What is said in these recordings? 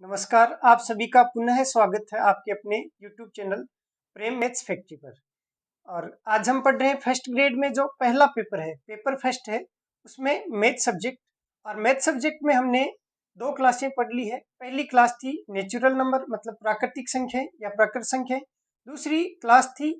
नमस्कार, आप सभी का पुनः स्वागत है आपके अपने YouTube चैनल प्रेम मैथ्स फैक्ट्री पर। और आज हम पढ़ रहे हैं फर्स्ट ग्रेड में जो पहला पेपर है, पेपर फर्स्ट है, उसमें मैथ सब्जेक्ट। और मैथ सब्जेक्ट में हमने दो क्लासें पढ़ ली है। पहली क्लास थी नेचुरल नंबर मतलब प्राकृतिक संख्याएं या प्रकृत संख्याएं। दूसरी क्लास थी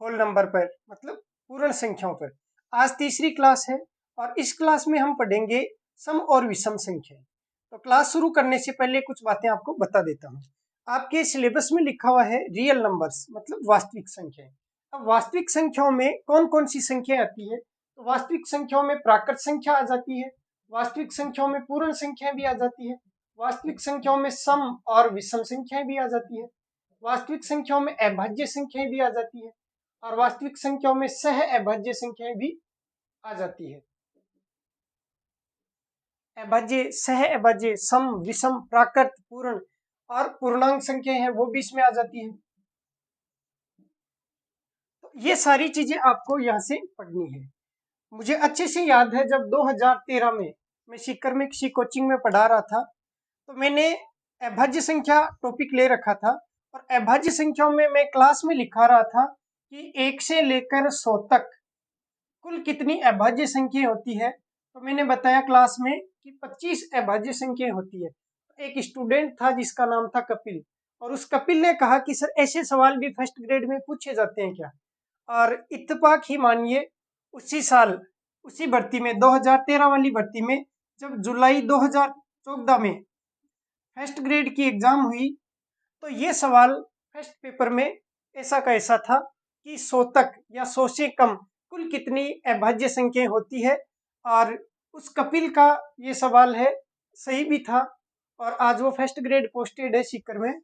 होल नंबर पर मतलब पूर्ण संख्याओं पर। आज तीसरी क्लास है और इस क्लास में हम पढ़ेंगे सम और विषम संख्याएं। तो क्लास शुरू करने से पहले कुछ बातें आपको बता देता हूँ। आपके सिलेबस में लिखा हुआ है रियल नंबर्स मतलब वास्तविक संख्याएं। अब वास्तविक संख्याओं में कौन कौन सी संख्या आती है? तो वास्तविक संख्याओं में प्राकृत संख्या आ जाती है, वास्तविक संख्याओं में पूर्ण संख्याएं भी आ जाती है, वास्तविक संख्याओं में सम और विषम संख्याएं भी आ जाती है, वास्तविक संख्याओं में अभाज्य संख्याएं भी आ जाती है और वास्तविक संख्याओं में सह अभाज्य संख्याएं भी आ जाती है। अभाज्य, सह अभाज्य, सम, विषम, प्राकृत, पूर्ण और पूर्णांक संख्या है वो भी इसमें आ जाती है। तो ये सारी चीजें आपको यहाँ से पढ़नी है। मुझे अच्छे से याद है जब 2013 में मैं सीकर में किसी कोचिंग में पढ़ा रहा था तो मैंने अभाज्य संख्या टॉपिक ले रखा था और अभाज्य संख्याओं में मैं क्लास में लिखा रहा था कि 1 से लेकर 100 तक कुल कितनी अभाज्य संख्या होती है। तो मैंने बताया क्लास में कि 25 अभाज्य संख्या होती है। एक स्टूडेंट था जिसका नाम था कपिल और उस कपिल ने कहा कि सर ऐसे सवाल भी फर्स्ट ग्रेड में पूछे जाते हैं क्या? और इत्तेफाक ही मानिए उसी साल उसी भर्ती में 2013 वाली भर्ती में जब जुलाई 2014 में फर्स्ट ग्रेड की एग्जाम हुई तो ये सवाल फर्स्ट पेपर में ऐसा का ऐसा था कि 100 तक या 100 से कम कुल कितनी अभाज्य संख्या होती है। और उस कपिल का ये सवाल है, सही भी था और आज वो फर्स्ट ग्रेड पोस्टेड है सीकर में।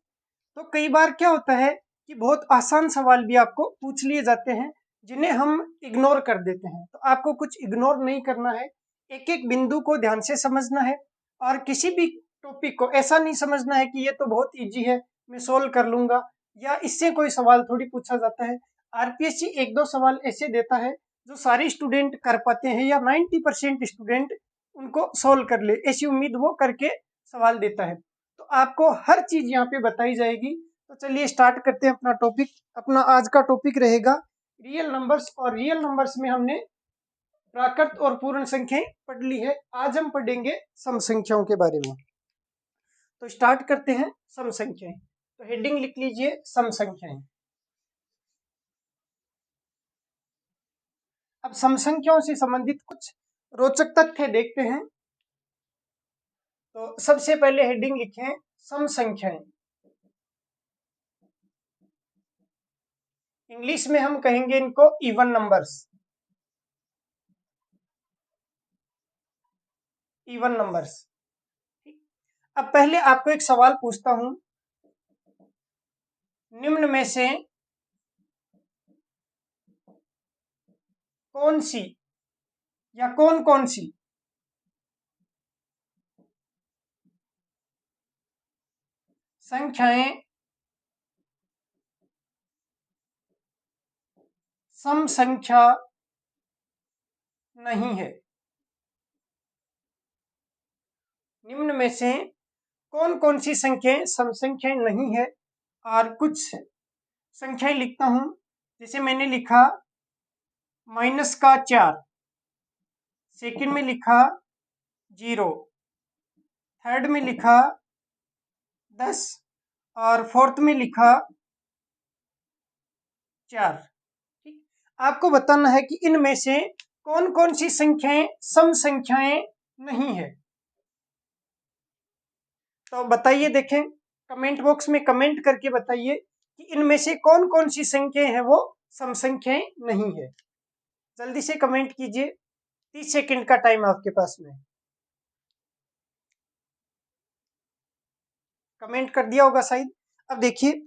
तो कई बार क्या होता है कि बहुत आसान सवाल भी आपको पूछ लिए जाते हैं जिन्हें हम इग्नोर कर देते हैं। तो आपको कुछ इग्नोर नहीं करना है, एक एक बिंदु को ध्यान से समझना है और किसी भी टॉपिक को ऐसा नहीं समझना है कि ये तो बहुत इजी है मैं सोल्व कर लूंगा या इससे कोई सवाल थोड़ी पूछा जाता है। आरपीएससी एक दो सवाल ऐसे देता है जो सारे स्टूडेंट कर पाते हैं या 90% स्टूडेंट उनको सोल्व कर ले, ऐसी उम्मीद वो करके सवाल देता है। तो आपको हर चीज यहाँ पे बताई जाएगी। तो चलिए स्टार्ट करते हैं अपना टॉपिक। अपना आज का टॉपिक रहेगा रियल नंबर्स और रियल नंबर्स में हमने प्राकृत और पूर्ण संख्याएं पढ़ ली है। आज हम पढ़ेंगे सम संख्याओं के बारे में। तो स्टार्ट करते हैं सम संख्याएं। तो हेडिंग लिख लीजिए सम संख्याएं। अब सम संख्याओं से संबंधित कुछ रोचक तथ्य देखते हैं। तो सबसे पहले हेडिंग लिखें सम संख्याएं। इंग्लिश में हम कहेंगे इनको इवन नंबर्स, इवन नंबर्स। अब पहले आपको एक सवाल पूछता हूं, निम्न में से कौन सी या कौन कौन सी संख्याएं सम संख्या नहीं है? निम्न में से कौन कौन सी संख्याएं सम संख्याएं नहीं है? और कुछ संख्याएं लिखता हूं, जैसे मैंने लिखा -4, सेकंड में लिखा 0, थर्ड में लिखा 10 और फोर्थ में लिखा 4। ठीक, आपको बताना है कि इनमें से कौन कौन सी संख्याएं सम संख्याएं नहीं है। तो बताइए, देखें कमेंट बॉक्स में कमेंट करके बताइए कि इनमें से कौन कौन सी संख्याएं हैं वो सम संख्याएं नहीं है। जल्दी से कमेंट कीजिए, 30 सेकंड का टाइम आपके पास में। कमेंट कर दिया होगा शायद। अब देखिए,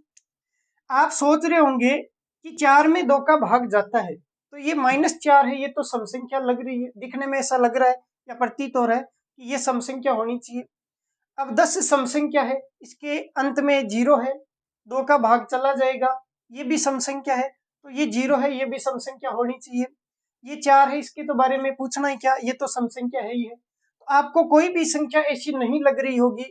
आप सोच रहे होंगे कि 4 में 2 का भाग जाता है तो ये -4 है, ये तो सम संख्या लग रही है, दिखने में ऐसा लग रहा है या प्रतीत हो रहा है कि ये सम संख्या होनी चाहिए। अब 10 सम संख्या है, इसके अंत में 0 है, 2 का भाग चला जाएगा, ये भी सम संख्या है, तो ये 0 है, ये भी सम संख्या होनी चाहिए। ये 4 है, इसके तो बारे में पूछना ही क्या, ये तो सम संख्या है ही है। तो आपको कोई भी संख्या ऐसी नहीं लग रही होगी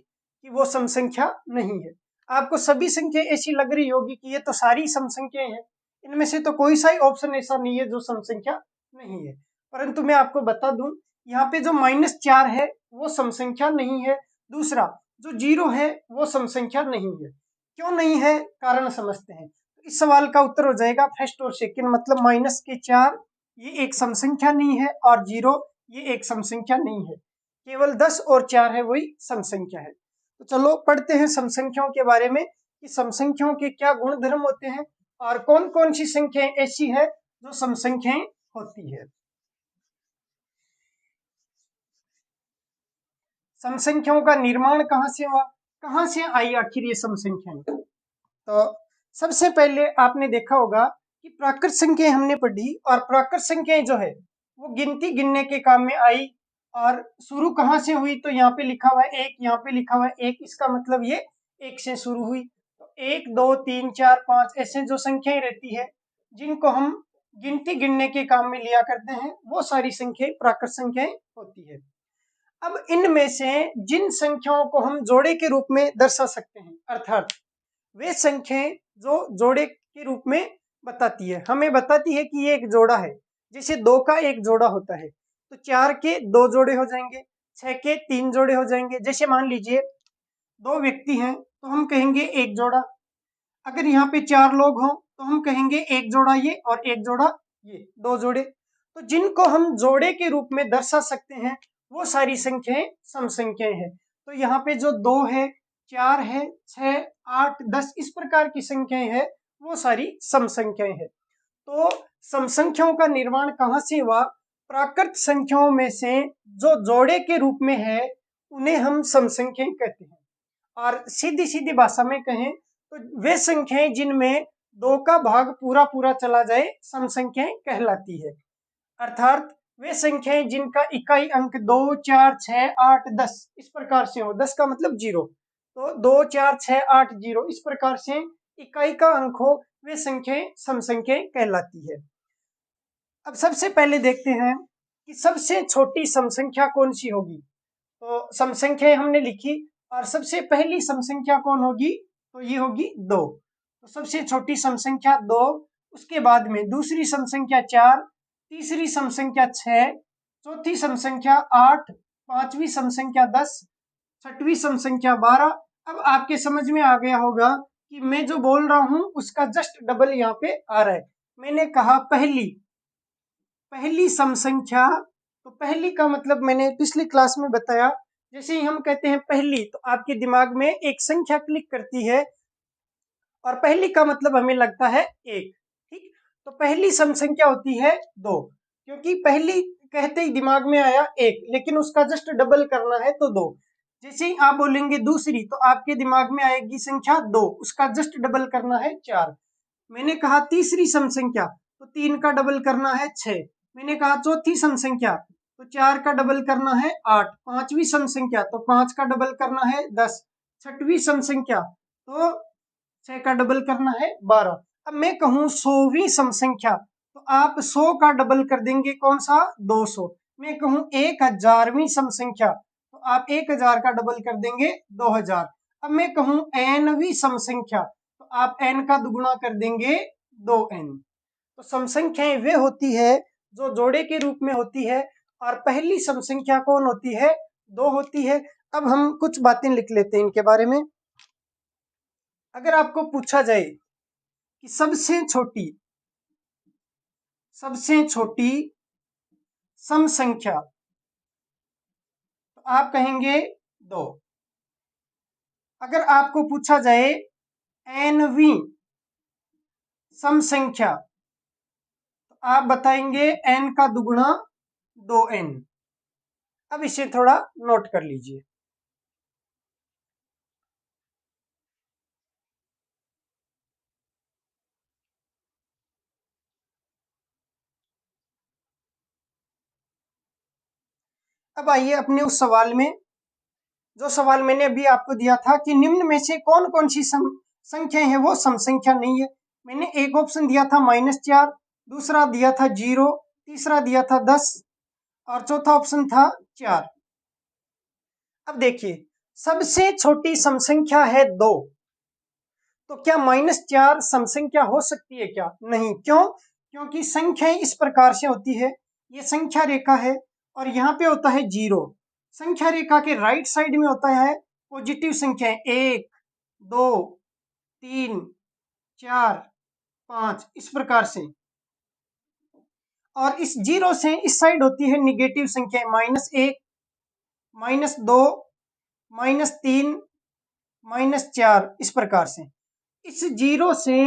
कि वो सम संख्या नहीं है। आपको सभी संख्या ऐसी लग रही होगी कि ये तो सारी सम संख्याएं हैं, इनमें से तो कोई सा ही ऑप्शन ऐसा नहीं है जो सम संख्या नहीं है। परंतु मैं आपको बता दूं, यहाँ पे जो -4 है वो सम संख्या नहीं है। दूसरा जो 0 है वो सम संख्या नहीं है। क्यों नहीं है, कारण समझते हैं। इस सवाल का उत्तर हो जाएगा फर्स्ट और सेकंड, मतलब -4 ये एक सम संख्या नहीं है और 0 ये एक सम संख्या नहीं है। केवल 10 और 4 है वही सम संख्या है। तो चलो पढ़ते हैं सम संख्याओं के बारे में कि सम संख्याओं के क्या गुण धर्म होते हैं और कौन कौन सी संख्याएं ऐसी है जो सम संख्याएं होती है। सम संख्याओं का निर्माण कहाँ से हुआ, कहाँ से आई आखिर ये सम संख्याएं। तो सबसे पहले आपने देखा होगा कि प्राकृत संख्याएं हमने पढ़ी, और प्राकृत संख्याएं जो है वो गिनती गिनने के काम में आई। और शुरू कहाँ से हुई, तो यहाँ पे लिखा हुआ है एक, यहाँ पे लिखा हुआ है एक, इसका मतलब ये एक से शुरू हुई। तो 1 2 3 4 5 ऐसे जो संख्याएं रहती है जिनको हम गिनती गिनने के काम में लिया करते हैं, वो सारी संख्याएं प्राकृत संख्याएं होती है। अब इनमें से जिन संख्याओं को हम जोड़े के रूप में दर्शा सकते हैं, अर्थात वे संख्याएं जो जोड़े के रूप में बताती है, हमें बताती है कि ये एक जोड़ा है। जैसे 2 का एक जोड़ा होता है तो 4 के 2 जोड़े हो जाएंगे, 6 के 3 जोड़े हो जाएंगे। जैसे मान लीजिए 2 व्यक्ति हैं तो हम कहेंगे एक जोड़ा। अगर यहाँ पे 4 लोग हों तो हम कहेंगे एक जोड़ा ये और एक जोड़ा ये, 2 जोड़े। तो जिनको हम जोड़े के रूप में दर्शा सकते हैं वो सारी संख्याएं सम संख्याएं हैं। तो यहाँ पे जो 2 है, 4 है, 6 8 10 इस प्रकार की संख्याएं हैं, वो सारी सम संख्याएं हैं। तो सम संख्याओं का निर्माण कहाँ से हुआ, प्राकृत संख्याओं में से जो जोड़े के रूप में है उन्हें हम सम संख्याएं कहते हैं। और सीधी सीधी भाषा में कहें तो वे संख्याएं जिनमें 2 का भाग पूरा पूरा चला जाए सम संख्याएं कहलाती है। अर्थात वे संख्याएं जिनका इकाई अंक 2 4 6 8 10 इस प्रकार से हो, 10 का मतलब 0, तो 2 4 6 8 0 इस प्रकार से इकाई का अंक हो, वे संख्याएं सम संख्याएं कहलाती है। अब सबसे पहले देखते हैं कि सबसे छोटी सम संख्या कौन सी होगी। तो सम संख्याएं हमने लिखी और सबसे पहली सम संख्या कौन होगी, तो ये होगी 2। तो सबसे छोटी सम संख्या 2, उसके बाद में दूसरी सम संख्या 4, तीसरी सम संख्या 6, चौथी सम संख्या 8, पांचवी सम संख्या 10, छठवीं सम संख्या 12। अब आपके समझ में आ गया होगा कि मैं जो बोल रहा हूं उसका जस्ट डबल यहाँ पे आ रहा है। मैंने कहा पहली सम संख्या, तो पहली का मतलब मैंने पिछली क्लास में बताया, जैसे ही हम कहते हैं पहली तो आपके दिमाग में एक संख्या क्लिक करती है और पहली का मतलब हमें लगता है एक। ठीक, तो पहली सम संख्या होती है 2, क्योंकि पहली कहते ही दिमाग में आया एक, लेकिन उसका जस्ट डबल करना है तो 2। जैसे ही आप बोलेंगे दूसरी तो आपके दिमाग में आएगी संख्या 2, उसका जस्ट डबल करना है 4। मैंने कहा तीसरी सम संख्या तो 3 का डबल करना है 6। मैंने कहा चौथी सम संख्या तो 4 का डबल करना है 8। पांचवी सम संख्या तो 5 का डबल करना है 10। छठवीं सम संख्या तो 6 का डबल करना है 12। अब मैं कहूं 100वीं सम संख्या तो आप 100 का डबल कर देंगे, कौन सा, 200। मैं कहूं 1000वीं सम संख्या तो आप 1000 का डबल कर देंगे, 2000। अब मैं कहूं nवीं सम संख्या तो आप n का दुगुना कर देंगे, 2n। तो सम संख्याएं वे होती है जो जोड़े के रूप में होती है, और पहली सम संख्या कौन होती है, 2 होती है। अब हम कुछ बातें लिख लेते हैं इनके बारे में। अगर आपको पूछा जाए कि सबसे छोटी सम संख्या, तो आप कहेंगे 2। अगर आपको पूछा जाए nवीं सम संख्या तो आप बताएंगे n का दुगुना 2n। अब इसे थोड़ा नोट कर लीजिए। अब आइए अपने उस सवाल में, जो सवाल मैंने अभी आपको दिया था कि निम्न में से कौन कौन सी संख्याएं हैं वो सम संख्या नहीं है। मैंने एक ऑप्शन दिया था -4, दूसरा दिया था 0, तीसरा दिया था 10 और चौथा ऑप्शन था 4। अब देखिए सबसे छोटी सम संख्या है 2, तो क्या -4 सम संख्या हो सकती है क्या? नहीं। क्यों? क्योंकि संख्याएं इस प्रकार से होती है, ये संख्या रेखा है और यहाँ पे होता है 0। संख्या रेखा के राइट साइड में होता है पॉजिटिव संख्याएं 1, 2, 3, 4, 5 इस प्रकार से, और इस 0 से इस साइड होती है निगेटिव संख्याएं -1, -2, -3, -4 इस प्रकार से। इस 0 से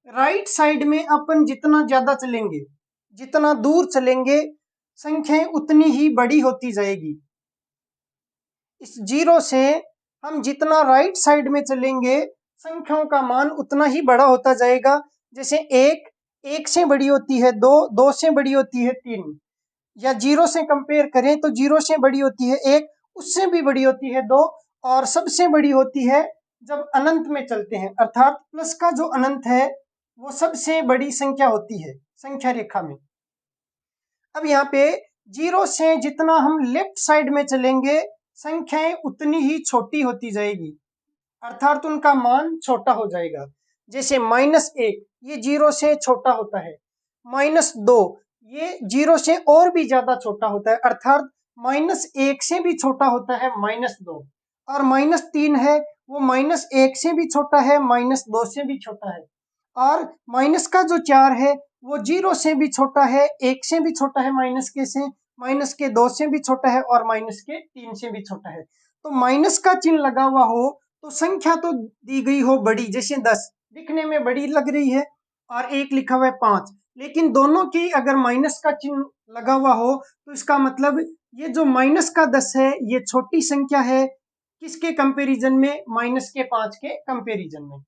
राइट साइड में अपन जितना ज्यादा चलेंगे, जितना दूर चलेंगे, संख्याएं उतनी ही बड़ी होती जाएगी। इस 0 से हम जितना राइट साइड में चलेंगे, संख्याओं का मान उतना ही बड़ा होता जाएगा। जैसे 1 से बड़ी होती है 2, 2 से बड़ी होती है 3, या 0 से कंपेयर करें तो 0 से बड़ी होती है 1, उससे भी बड़ी होती है 2, और सबसे बड़ी होती है जब अनंत में चलते हैं, अर्थात प्लस का जो अनंत है वो सबसे बड़ी संख्या होती है संख्या रेखा में। अब यहाँ पे 0 से जितना हम लेफ्ट साइड में चलेंगे, संख्याएं उतनी ही छोटी होती जाएगी, अर्थात उनका मान छोटा हो जाएगा। जैसे -1 ये 0 से छोटा होता है, -2 ये 0 से और भी ज्यादा छोटा होता है, अर्थात -1 से भी छोटा होता है -2, और -3 है वो -1 से भी छोटा है, -2 से भी छोटा है, और माइनस का जो 4 है वो 0 से भी छोटा है, 1 से भी छोटा है, माइनस के 2 से भी छोटा है, और माइनस के 3 से भी छोटा है। तो माइनस का चिन्ह लगा हुआ हो तो संख्या तो दी गई हो बड़ी, जैसे 10 दिखने में बड़ी लग रही है और 1 लिखा हुआ है 5, लेकिन दोनों की अगर माइनस का चिन्ह लगा हुआ हो तो इसका मतलब ये जो माइनस का 10 है ये छोटी संख्या है, किसके कंपैरिजन में? माइनस के 5 के कंपैरिजन में।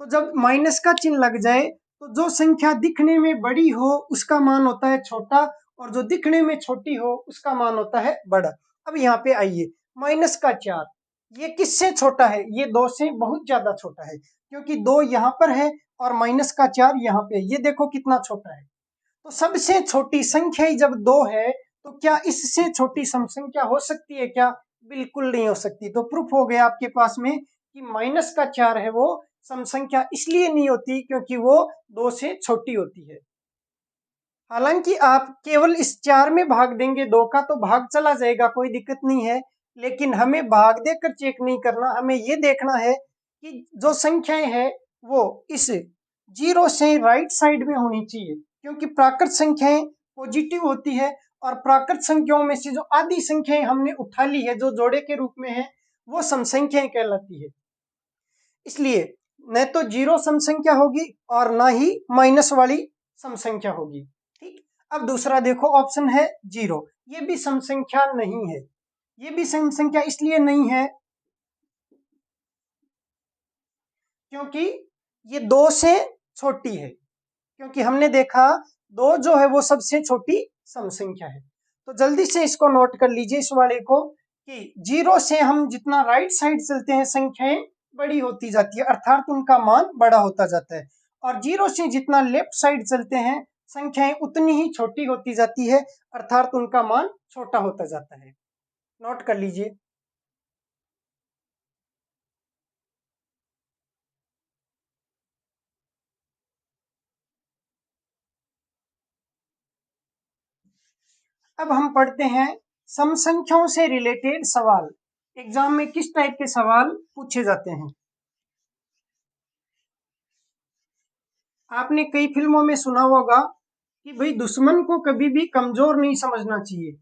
तो जब माइनस का चिन्ह लग जाए तो जो संख्या दिखने में बड़ी हो उसका मान होता है छोटा, और जो दिखने में छोटी हो उसका मान होता है बड़ा। अब यहाँ पे आइए, -4 ये किससे छोटा है? ये 2 से बहुत ज्यादा छोटा है, क्योंकि 2 यहाँ पर है और -4 यहाँ पे, ये देखो कितना छोटा है। तो सबसे छोटी संख्या ही जब 2 है तो क्या इससे छोटी सम संख्या हो सकती है क्या? बिल्कुल नहीं हो सकती। तो प्रूफ हो गया आपके पास में कि -4 है वो सम संख्या इसलिए नहीं होती क्योंकि वो 2 से छोटी होती है। हालांकि आप केवल इस 4 में भाग देंगे 2 का तो भाग चला जाएगा, कोई दिक्कत नहीं है, लेकिन हमें भाग देकर चेक नहीं करना, हमें ये देखना है कि जो संख्याएं हैं वो इस 0 से राइट साइड में होनी चाहिए, क्योंकि प्राकृत संख्याएं पॉजिटिव होती है, और प्राकृत संख्याओं में से जो आधी संख्याएं हमने उठा ली है जो जोड़े के रूप में है वो सम संख्याएं कहलाती है। इसलिए न तो 0 सम संख्या होगी और ना ही माइनस वाली सम संख्या होगी। ठीक। अब दूसरा देखो, ऑप्शन है 0, ये भी सम संख्या नहीं है। ये भी सम संख्या इसलिए नहीं है क्योंकि ये 2 से छोटी है, क्योंकि हमने देखा 2 जो है वो सबसे छोटी सम संख्या है। तो जल्दी से इसको नोट कर लीजिए इस वाले को, कि 0 से हम जितना राइट साइड चलते हैं संख्याएं बड़ी होती जाती है, अर्थात उनका मान बड़ा होता जाता है, और 0 से जितना लेफ्ट साइड चलते हैं संख्याएं उतनी ही छोटी होती जाती है, अर्थात उनका मान छोटा होता जाता है। नोट कर लीजिए। अब हम पढ़ते हैं सम संख्याओं से रिलेटेड सवाल। एग्जाम में किस टाइप के सवाल पूछे जाते हैं? आपने कई फिल्मों में सुना होगा कि भाई दुश्मन को कभी भी कमजोर नहीं समझना चाहिए।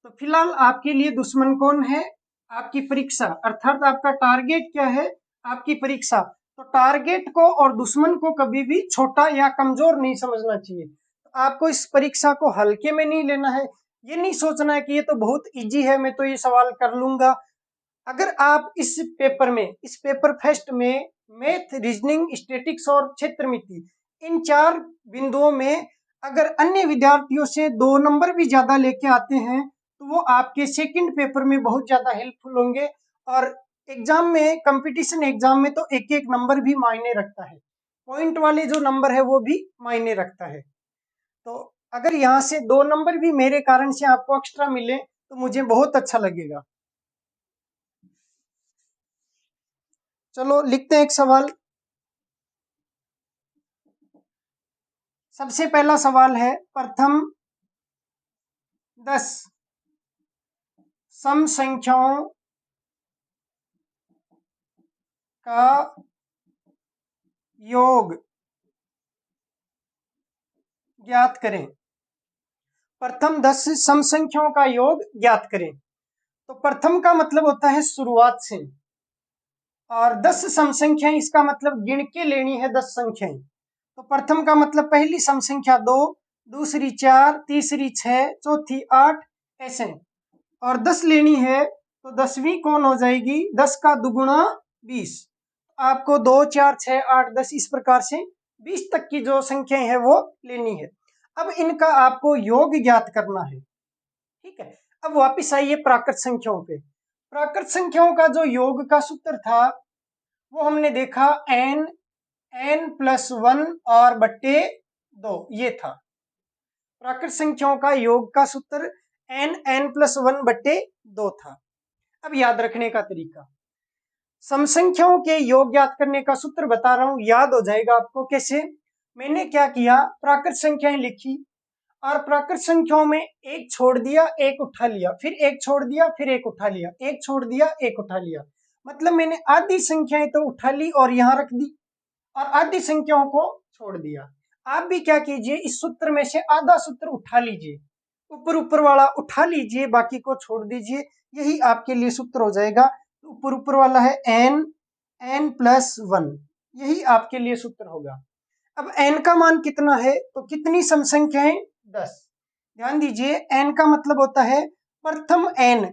तो फिलहाल आपके लिए दुश्मन कौन है? आपकी परीक्षा, अर्थात आपका टारगेट क्या है? आपकी परीक्षा। तो टारगेट को और दुश्मन को कभी भी छोटा या कमजोर नहीं समझना चाहिए। तो आपको इस परीक्षा को हल्के में नहीं लेना है, ये नहीं सोचना है कि ये तो बहुत इजी है, मैं तो ये सवाल कर लूंगा। अगर आप इस पेपर फर्स्ट में मैथ, रीजनिंग, स्टैटिक्स और क्षेत्रमिति, इन 4 बिंदुओं में अगर अन्य विद्यार्थियों से 2 नंबर भी ज्यादा लेके आते हैं तो वो आपके सेकंड पेपर में बहुत ज्यादा हेल्पफुल होंगे। और एग्जाम में, कंपटीशन एग्जाम में तो एक एक नंबर भी मायने रखता है, पॉइंट वाले जो नंबर है वो भी मायने रखता है। तो अगर यहाँ से 2 नंबर भी मेरे कारण से आपको एक्स्ट्रा मिले तो मुझे बहुत अच्छा लगेगा। चलो लिखते हैं एक सवाल। सबसे पहला सवाल है, प्रथम 10 सम संख्याओं का योग ज्ञात करें। प्रथम 10 सम संख्याओं का योग ज्ञात करें। तो प्रथम का मतलब होता है शुरुआत से, और 10 सम संख्याएं इसका मतलब गिन के लेनी है 10 संख्याएं। तो प्रथम का मतलब पहली सम संख्या 2, दूसरी 4, तीसरी 6, चौथी 8, ऐसे। और 10 लेनी है तो 10वीं कौन हो जाएगी? 10 का दुगुना 20। आपको 2, 4, 6, 8, 10 इस प्रकार से 20 तक की जो संख्याएं हैं वो लेनी है। अब इनका आपको योग ज्ञात करना है। ठीक है, अब वापिस आइए प्राकृत संख्याओं पे। प्राकृत संख्याओं का जो योग का सूत्र था वो हमने देखा n+1 और बट्टे 2, ये था प्राकृत संख्याओं का योग का सूत्र। n+1 बट्टे 2 था। अब याद रखने का तरीका, सम संख्याओं के योग ज्ञात करने का सूत्र बता रहा हूं, याद हो जाएगा आपको। कैसे? मैंने क्या किया, प्राकृत संख्याएं लिखी और प्राकृत संख्याओं में एक छोड़ दिया, एक उठा लिया, फिर एक छोड़ दिया, फिर एक उठा लिया, एक छोड़ दिया, एक उठा लिया। मतलब मैंने आधी संख्याएं तो उठा ली और यहां रख दी, और आधी संख्याओं को छोड़ दिया। आप भी क्या कीजिए, इस सूत्र में से आधा सूत्र उठा लीजिए, ऊपर ऊपर वाला उठा लीजिए, बाकी को छोड़ दीजिए। यही आपके लिए सूत्र हो जाएगा। ऊपर ऊपर वाला है n+1, यही आपके लिए सूत्र होगा। अब n का मान कितना है? तो कितनी सम संख्याएं? 10। ध्यान दीजिए, n का मतलब होता है प्रथम n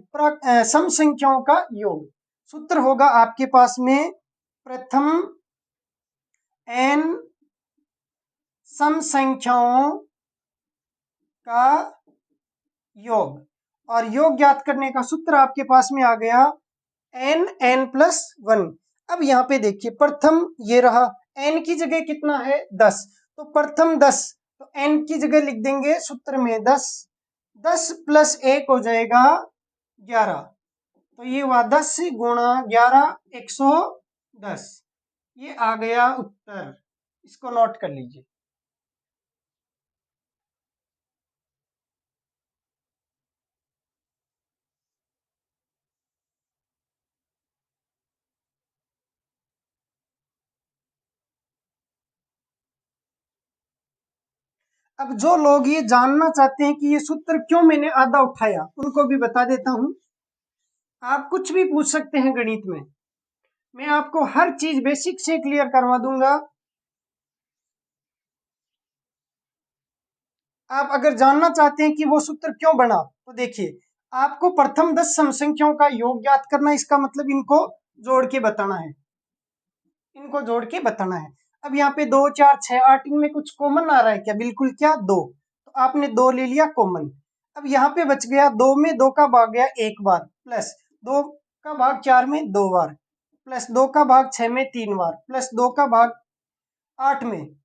सम संख्याओं का योग। सूत्र होगा आपके पास में प्रथम n सम संख्याओं का योग, और योग ज्ञात करने का सूत्र आपके पास में आ गया n+1। अब यहाँ पे देखिए, प्रथम ये रहा, n की जगह कितना है? 10। तो प्रथम 10, तो n की जगह लिख देंगे सूत्र में 10। 10 + 1 हो जाएगा 11। तो ये हुआ 10 गुणा 11, 110। ये आ गया उत्तर, इसको नोट कर लीजिए। अब जो लोग ये जानना चाहते हैं कि ये सूत्र क्यों मैंने आधा उठाया, उनको भी बता देता हूं। आप कुछ भी पूछ सकते हैं गणित में, मैं आपको हर चीज बेसिक से क्लियर करवा दूंगा। आप अगर जानना चाहते हैं कि वो सूत्र क्यों बना, तो देखिए, आपको प्रथम 10 सम संख्याओं का योग ज्ञात करना, इसका मतलब इनको जोड़ के बताना है, इनको जोड़ के बताना है। अब यहाँ पे 2, 4, 6, 8, इनमें कुछ कॉमन आ रहा है क्या? बिल्कुल, क्या? 2। तो आपने 2 ले लिया कॉमन। अब यहाँ पे बच गया 2 में 2 का भाग गया एक बार, प्लस 2 का भाग 4 में 2 बार, प्लस 2 का भाग 6 में 3 बार, प्लस 2 का भाग 8 में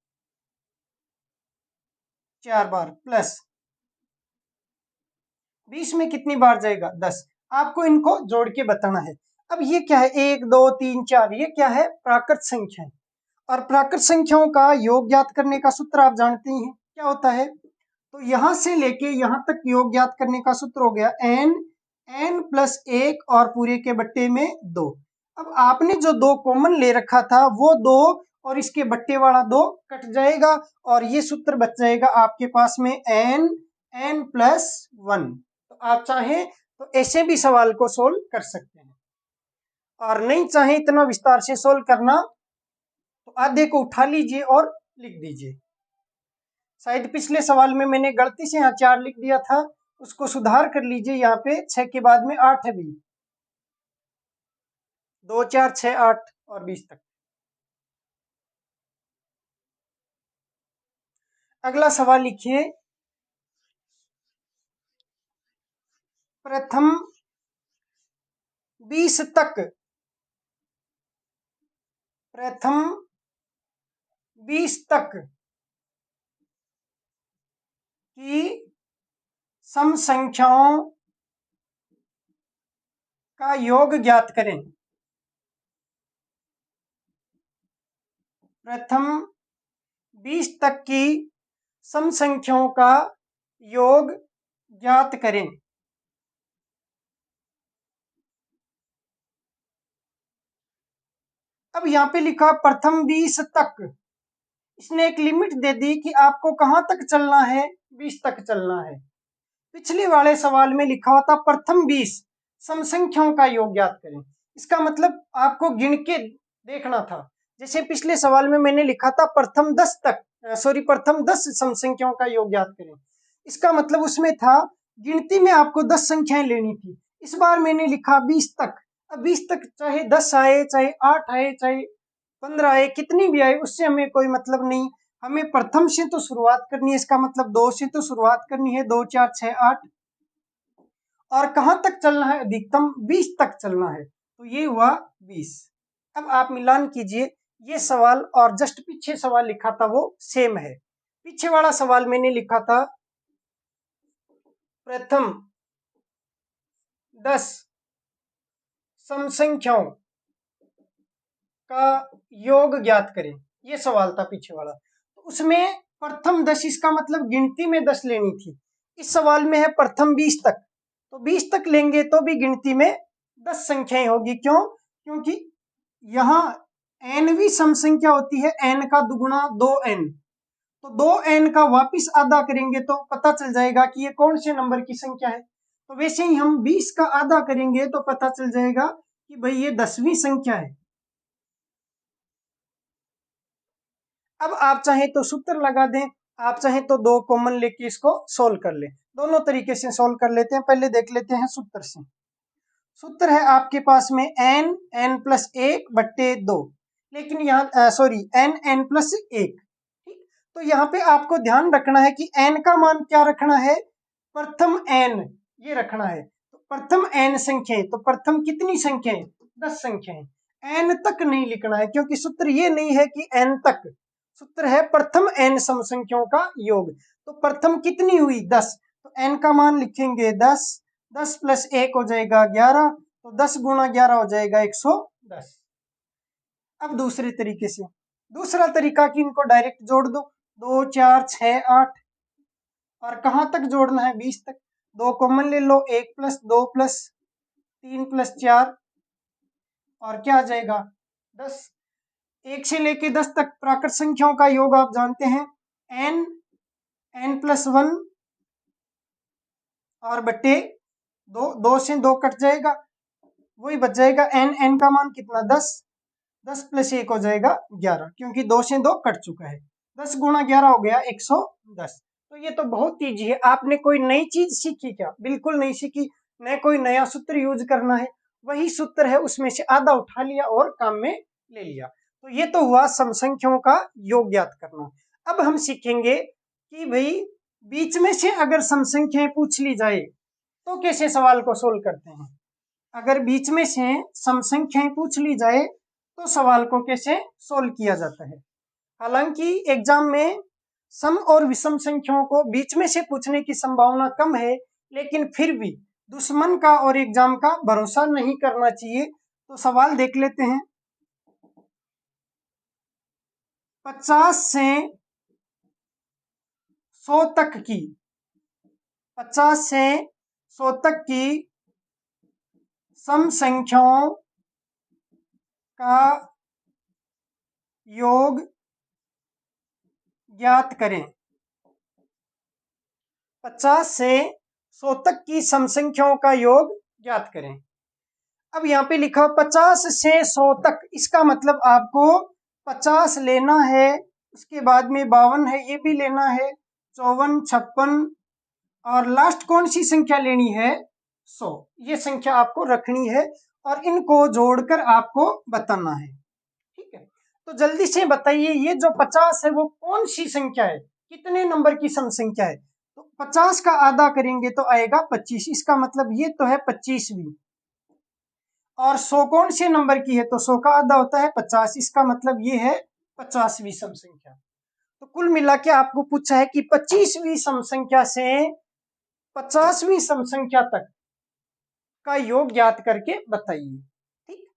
4 बार, प्लस 20 में कितनी बार जाएगा? 10। आपको इनको जोड़ के बताना है। अब ये क्या है? 1, 2, 3, 4, ये क्या है? प्राकृत संख्या है। और प्राकृत संख्याओं का योग ज्ञात करने का सूत्र आप जानते ही हैं क्या होता है। तो यहां से लेके यहां तक योग ज्ञात करने का सूत्र हो गया n+1 और पूरे के बट्टे में 2। अब आपने जो 2 कॉमन ले रखा था, वो 2 और इसके बट्टे वाला 2 कट जाएगा, और ये सूत्र बच जाएगा आपके पास में n+1। तो आप चाहें तो ऐसे भी सवाल को सोल्व कर सकते हैं, और नहीं चाहे इतना विस्तार से सोल्व करना तो आधे को उठा लीजिए और लिख दीजिए। शायद पिछले सवाल में मैंने गलती से यहाँ 4 लिख दिया था, उसको सुधार कर लीजिए। यहाँ पे 6 के बाद में 8 है भी, 2, 4, 6, 8 और 20 तक। अगला सवाल लिखिए, प्रथम 20 तक, प्रथम 20 तक की सम संख्याओं का योग ज्ञात करें। प्रथम 20 तक की सम संख्याओं का योग ज्ञात करें। अब यहाँ पे लिखा प्रथम 20 तक, इसने एक लिमिट दे दी कि आपको कहाँ तक चलना है, 20 तक चलना है। पिछले वाले सवाल में लिखा हुआ था प्रथम 20 सम संख्याओं का योग ज्ञात करें। इसका मतलब आपको गिन के देखना था। जैसे पिछले सवाल में मैंने लिखा था प्रथम 10 तक, प्रथम 10 सम संख्याओं का योग ज्ञात करें। इसका मतलब उसमें था गिनती में आपको 10 संख्याएं लेनी थी। इस बार मैंने लिखा 20 तक। अब 20 तक चाहे 10 आए, चाहे 8 आए, चाहे 15 आए, कितनी भी आए, उससे हमें कोई मतलब नहीं। हमें प्रथम से तो शुरुआत करनी है, इसका मतलब 2 से तो शुरुआत करनी है, 2 4 6 8, और कहां तक चलना है, अधिकतम 20 तक चलना है। तो ये हुआ 20। अब आप मिलान कीजिए, ये सवाल और जस्ट पीछे सवाल लिखा था वो सेम है। पीछे वाला सवाल मैंने लिखा था प्रथम 10 सम संख्याओं का योग ज्ञात करें, ये सवाल था पीछे वाला। तो उसमें प्रथम 10, इसका मतलब गिनती में 10 लेनी थी। इस सवाल में है प्रथम 20 तक, तो 20 तक लेंगे तो भी गिनती में 10 संख्याएं होगी। क्यों? क्योंकि यहाँ nवीं सम संख्या होती है, n का दुगुना 2n, तो 2n का वापिस आधा करेंगे तो पता चल जाएगा कि ये कौन से नंबर की संख्या है। तो वैसे ही हम 20 का आधा करेंगे तो पता चल जाएगा कि भाई ये 10वीं संख्या है। अब आप चाहें तो सूत्र लगा दें, आप चाहें तो दो कॉमन लेके इसको सोल्व कर ले। दोनों तरीके से सोल्व कर लेते हैं। पहले देख लेते हैं सूत्र से। सूत्र है आपके पास में n+1/2, लेकिन यहाँ सॉरी n+1। ठीक, तो यहाँ पे आपको ध्यान रखना है कि n का मान क्या रखना है, प्रथम n ये रखना है। तो प्रथम n संख्याएं, तो प्रथम कितनी संख्याएं, 10 संख्याएं। n तक नहीं लिखना है, क्योंकि सूत्र ये नहीं है कि n तक, सूत्र है प्रथम n सम संख्याओं का योग। तो प्रथम कितनी हुई, 10, तो n का मान लिखेंगे 10, 10 + 1 हो जाएगा 11, तो 10 × 11 हो जाएगा 110। अब दूसरे तरीके से, दूसरा तरीका कि इनको डायरेक्ट जोड़ दो, 2 4 6 8, और कहाँ तक जोड़ना है, 20 तक। 2 कॉमन ले लो, 1 + 2 + 3 + 4, और क्या आ जाएगा 10। 1 से लेके 10 तक प्राकृत संख्याओं का योग आप जानते हैं, n, n+1 और बट्टे 2, 2 से 2 कट जाएगा, वही बच जाएगा n का मान कितना, 10, 10 + 1 हो जाएगा 11, क्योंकि 2 से 2 कट चुका है। 10 × 11 हो गया 110। तो ये तो बहुत ईजी है। आपने कोई नई चीज सीखी क्या? बिल्कुल नहीं सीखी। न कोई नया सूत्र यूज करना है, वही सूत्र है, उसमें से आधा उठा लिया और काम में ले लिया। तो ये तो हुआ सम संख्याओं का योग ज्ञात करना। अब हम सीखेंगे कि भाई बीच में से अगर सम संख्याएं पूछ ली जाए तो कैसे सवाल को सोल्व करते हैं। अगर बीच में से सम संख्याएं पूछ ली जाए तो सवाल को कैसे सोल्व किया जाता है। हालांकि एग्जाम में सम और विषम संख्याओं को बीच में से पूछने की संभावना कम है, लेकिन फिर भी दुश्मन का और एग्जाम का भरोसा नहीं करना चाहिए। तो सवाल देख लेते हैं। 50 से 100 तक की, 50 से 100 तक की सम संख्याओं का योग ज्ञात करें। 50 से 100 तक की सम संख्याओं का योग ज्ञात करें। अब यहाँ पे लिखा 50 से 100 तक, इसका मतलब आपको 50 लेना है, उसके बाद में 52 है ये भी लेना है, 54 56, और लास्ट कौन सी संख्या लेनी है, 100। ये संख्या आपको रखनी है और इनको जोड़कर आपको बताना है। ठीक है, तो जल्दी से बताइए ये जो 50 है वो कौन सी संख्या है, कितने नंबर की सम संख्या है। तो 50 का आधा करेंगे तो आएगा 25, इसका मतलब ये तो है 25वीं। और 100 कौन से नंबर की है, तो 100 का आधा होता है 50, इसका मतलब ये है 50वीं सम संख्या। तो कुल मिला के आपको पूछा है कि 25वीं सम संख्या से 50वीं सम संख्या तक का योग ज्ञात करके बताइए। ठीक,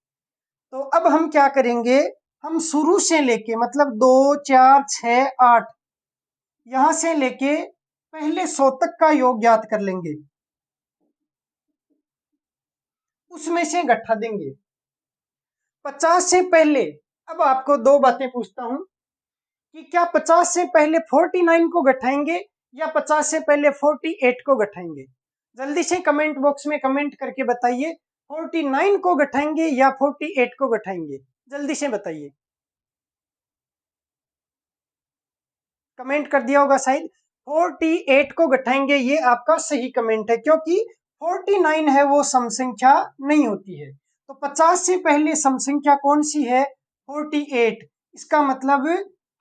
तो अब हम क्या करेंगे, हम शुरू से लेके मतलब 2, 4, 6, 8 यहां से लेके पहले 100 तक का योग ज्ञात कर लेंगे, उसमें से गट्ठा देंगे। 50 से पहले, अब आपको दो बातें पूछता हूं कि क्या 50 से पहले 49 को गठाएंगे या 50 से पहले 48 को गठाएंगे? जल्दी से कमेंट बॉक्स में कमेंट करके बताइए, 49 को गठाएंगे या 48 को गठाएंगे? जल्दी से बताइए। कमेंट कर दिया होगा शायद। 48 को गठाएंगे, ये आपका सही कमेंट है, क्योंकि 49 है वो सम संख्या नहीं होती है। तो 50 से पहले सम संख्या कौन सी है? 48। इसका मतलब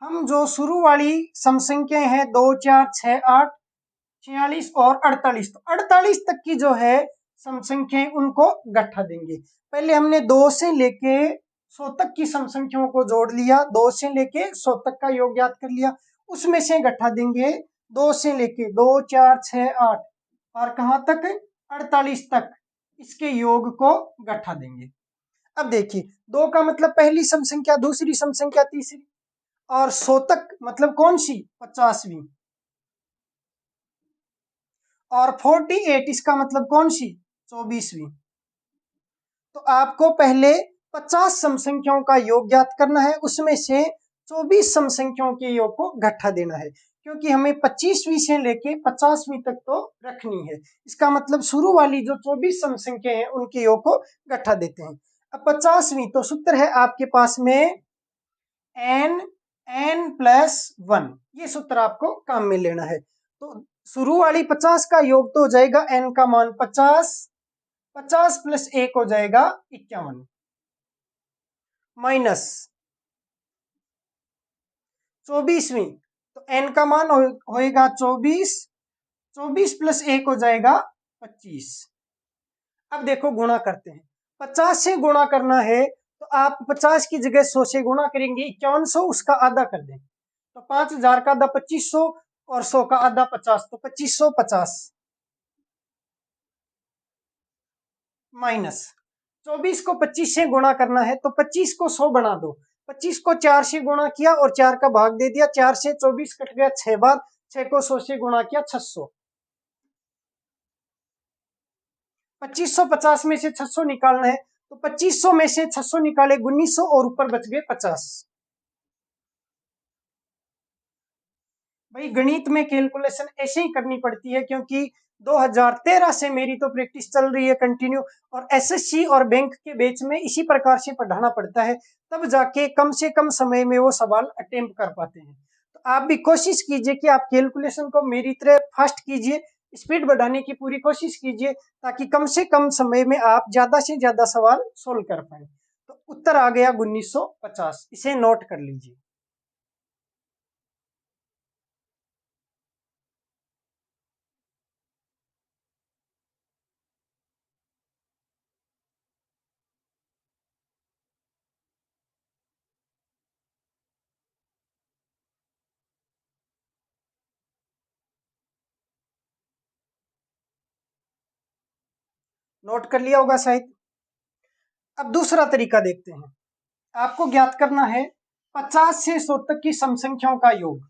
हम जो शुरू वाली सम संख्याएं हैं 2, 4, 6, 8, 46 और 48, तो 48 तक की जो है सम संख्याएं उनको गठा देंगे। पहले हमने 2 से लेके 100 तक की सम संख्याओं को जोड़ लिया, 2 से लेके 100 तक का योग ज्ञात कर लिया, उसमें से गठा देंगे 2 से लेके 2, 4, 6, 8 और कहां तक? 48 तक इसके योग को गठा देंगे। अब देखिए, 2 का मतलब पहली सम संख्या, दूसरी सम संख्या, तीसरी, और 100 तक मतलब कौन सी? 50वीं। और 48 इसका मतलब कौन सी? 24वीं। तो आपको पहले 50 सम संख्याओं का योग ज्ञात करना है, उसमें से 24 सम संख्याओं के योग को गठा देना है, क्योंकि हमें 25वीं से लेके 50वीं तक तो रखनी है। इसका मतलब शुरू वाली जो 24 सम संख्या है उनके योग को गठा देते हैं। अब 50वीं, तो सूत्र है आपके पास में n+1, ये सूत्र आपको काम में लेना है। तो शुरू वाली 50 का योग तो हो जाएगा n का मान 50, 50 प्लस 1 हो जाएगा 51, माइनस 24वीं, तो n का मान होएगा 24, 24 प्लस 1 हो जाएगा 25। अब देखो गुणा करते हैं, 50 से गुणा करना है तो आप 50 की जगह 100 से गुणा करेंगे, 5100 उसका आधा कर दें, तो 5000 का आधा 2500 और 100 का आधा 50, तो 2550, माइनस 24 को 25 से गुणा करना है तो 25 को 100 बना दो, 25 को 4 से गुणा किया और 4 का भाग दे दिया, 4 से 24 कट गया 6 बार, 6 को 100 से गुणा किया 600, 2550 में से 600 निकालना है तो 2500 में से 600 निकाले 1900 और ऊपर बच गए 50। भाई गणित में कैलकुलेशन ऐसे ही करनी पड़ती है, क्योंकि 2013 से मेरी तो प्रैक्टिस चल रही है कंटिन्यू, और एसएससी और बैंक के बैच में इसी प्रकार से पढ़ाना पड़ता है, तब जाके कम से कम समय में वो सवाल अटेम्प्ट कर पाते हैं। तो आप भी कोशिश कीजिए कि आप कैलकुलेशन को मेरी तरह फास्ट कीजिए, स्पीड बढ़ाने की पूरी कोशिश कीजिए, ताकि कम से कम समय में आप ज्यादा से ज्यादा सवाल सोल्व कर पाए। तो उत्तर आ गया 1950, इसे नोट कर लीजिए। नोट कर लिया होगा शायद। अब दूसरा तरीका देखते हैं। आपको ज्ञात करना है 50 से 100 तक की सम संख्याओं का योग।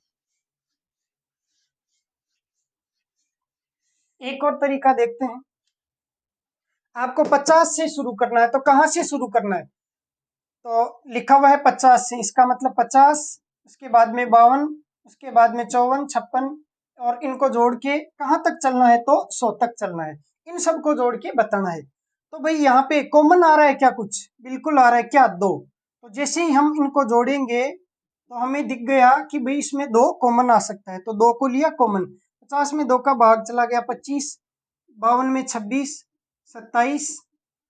एक और तरीका देखते हैं। आपको 50 से शुरू करना है, तो कहां से शुरू करना है? तो लिखा हुआ है 50 से, इसका मतलब 50, उसके बाद में 52, उसके बाद में 54, 56, और इनको जोड़ के कहां तक चलना है? तो 100 तक चलना है। इन सबको जोड़ के बताना है। तो भाई यहाँ पे कॉमन आ रहा है क्या? कुछ बिल्कुल आ रहा है क्या? 2। तो जैसे ही हम इनको जोड़ेंगे तो हमें दिख गया कि भाई इसमें 2 कॉमन आ सकता है, तो 2 को लिया कॉमन। 50 में 2 का भाग चला गया 25, 52 में 26, 27,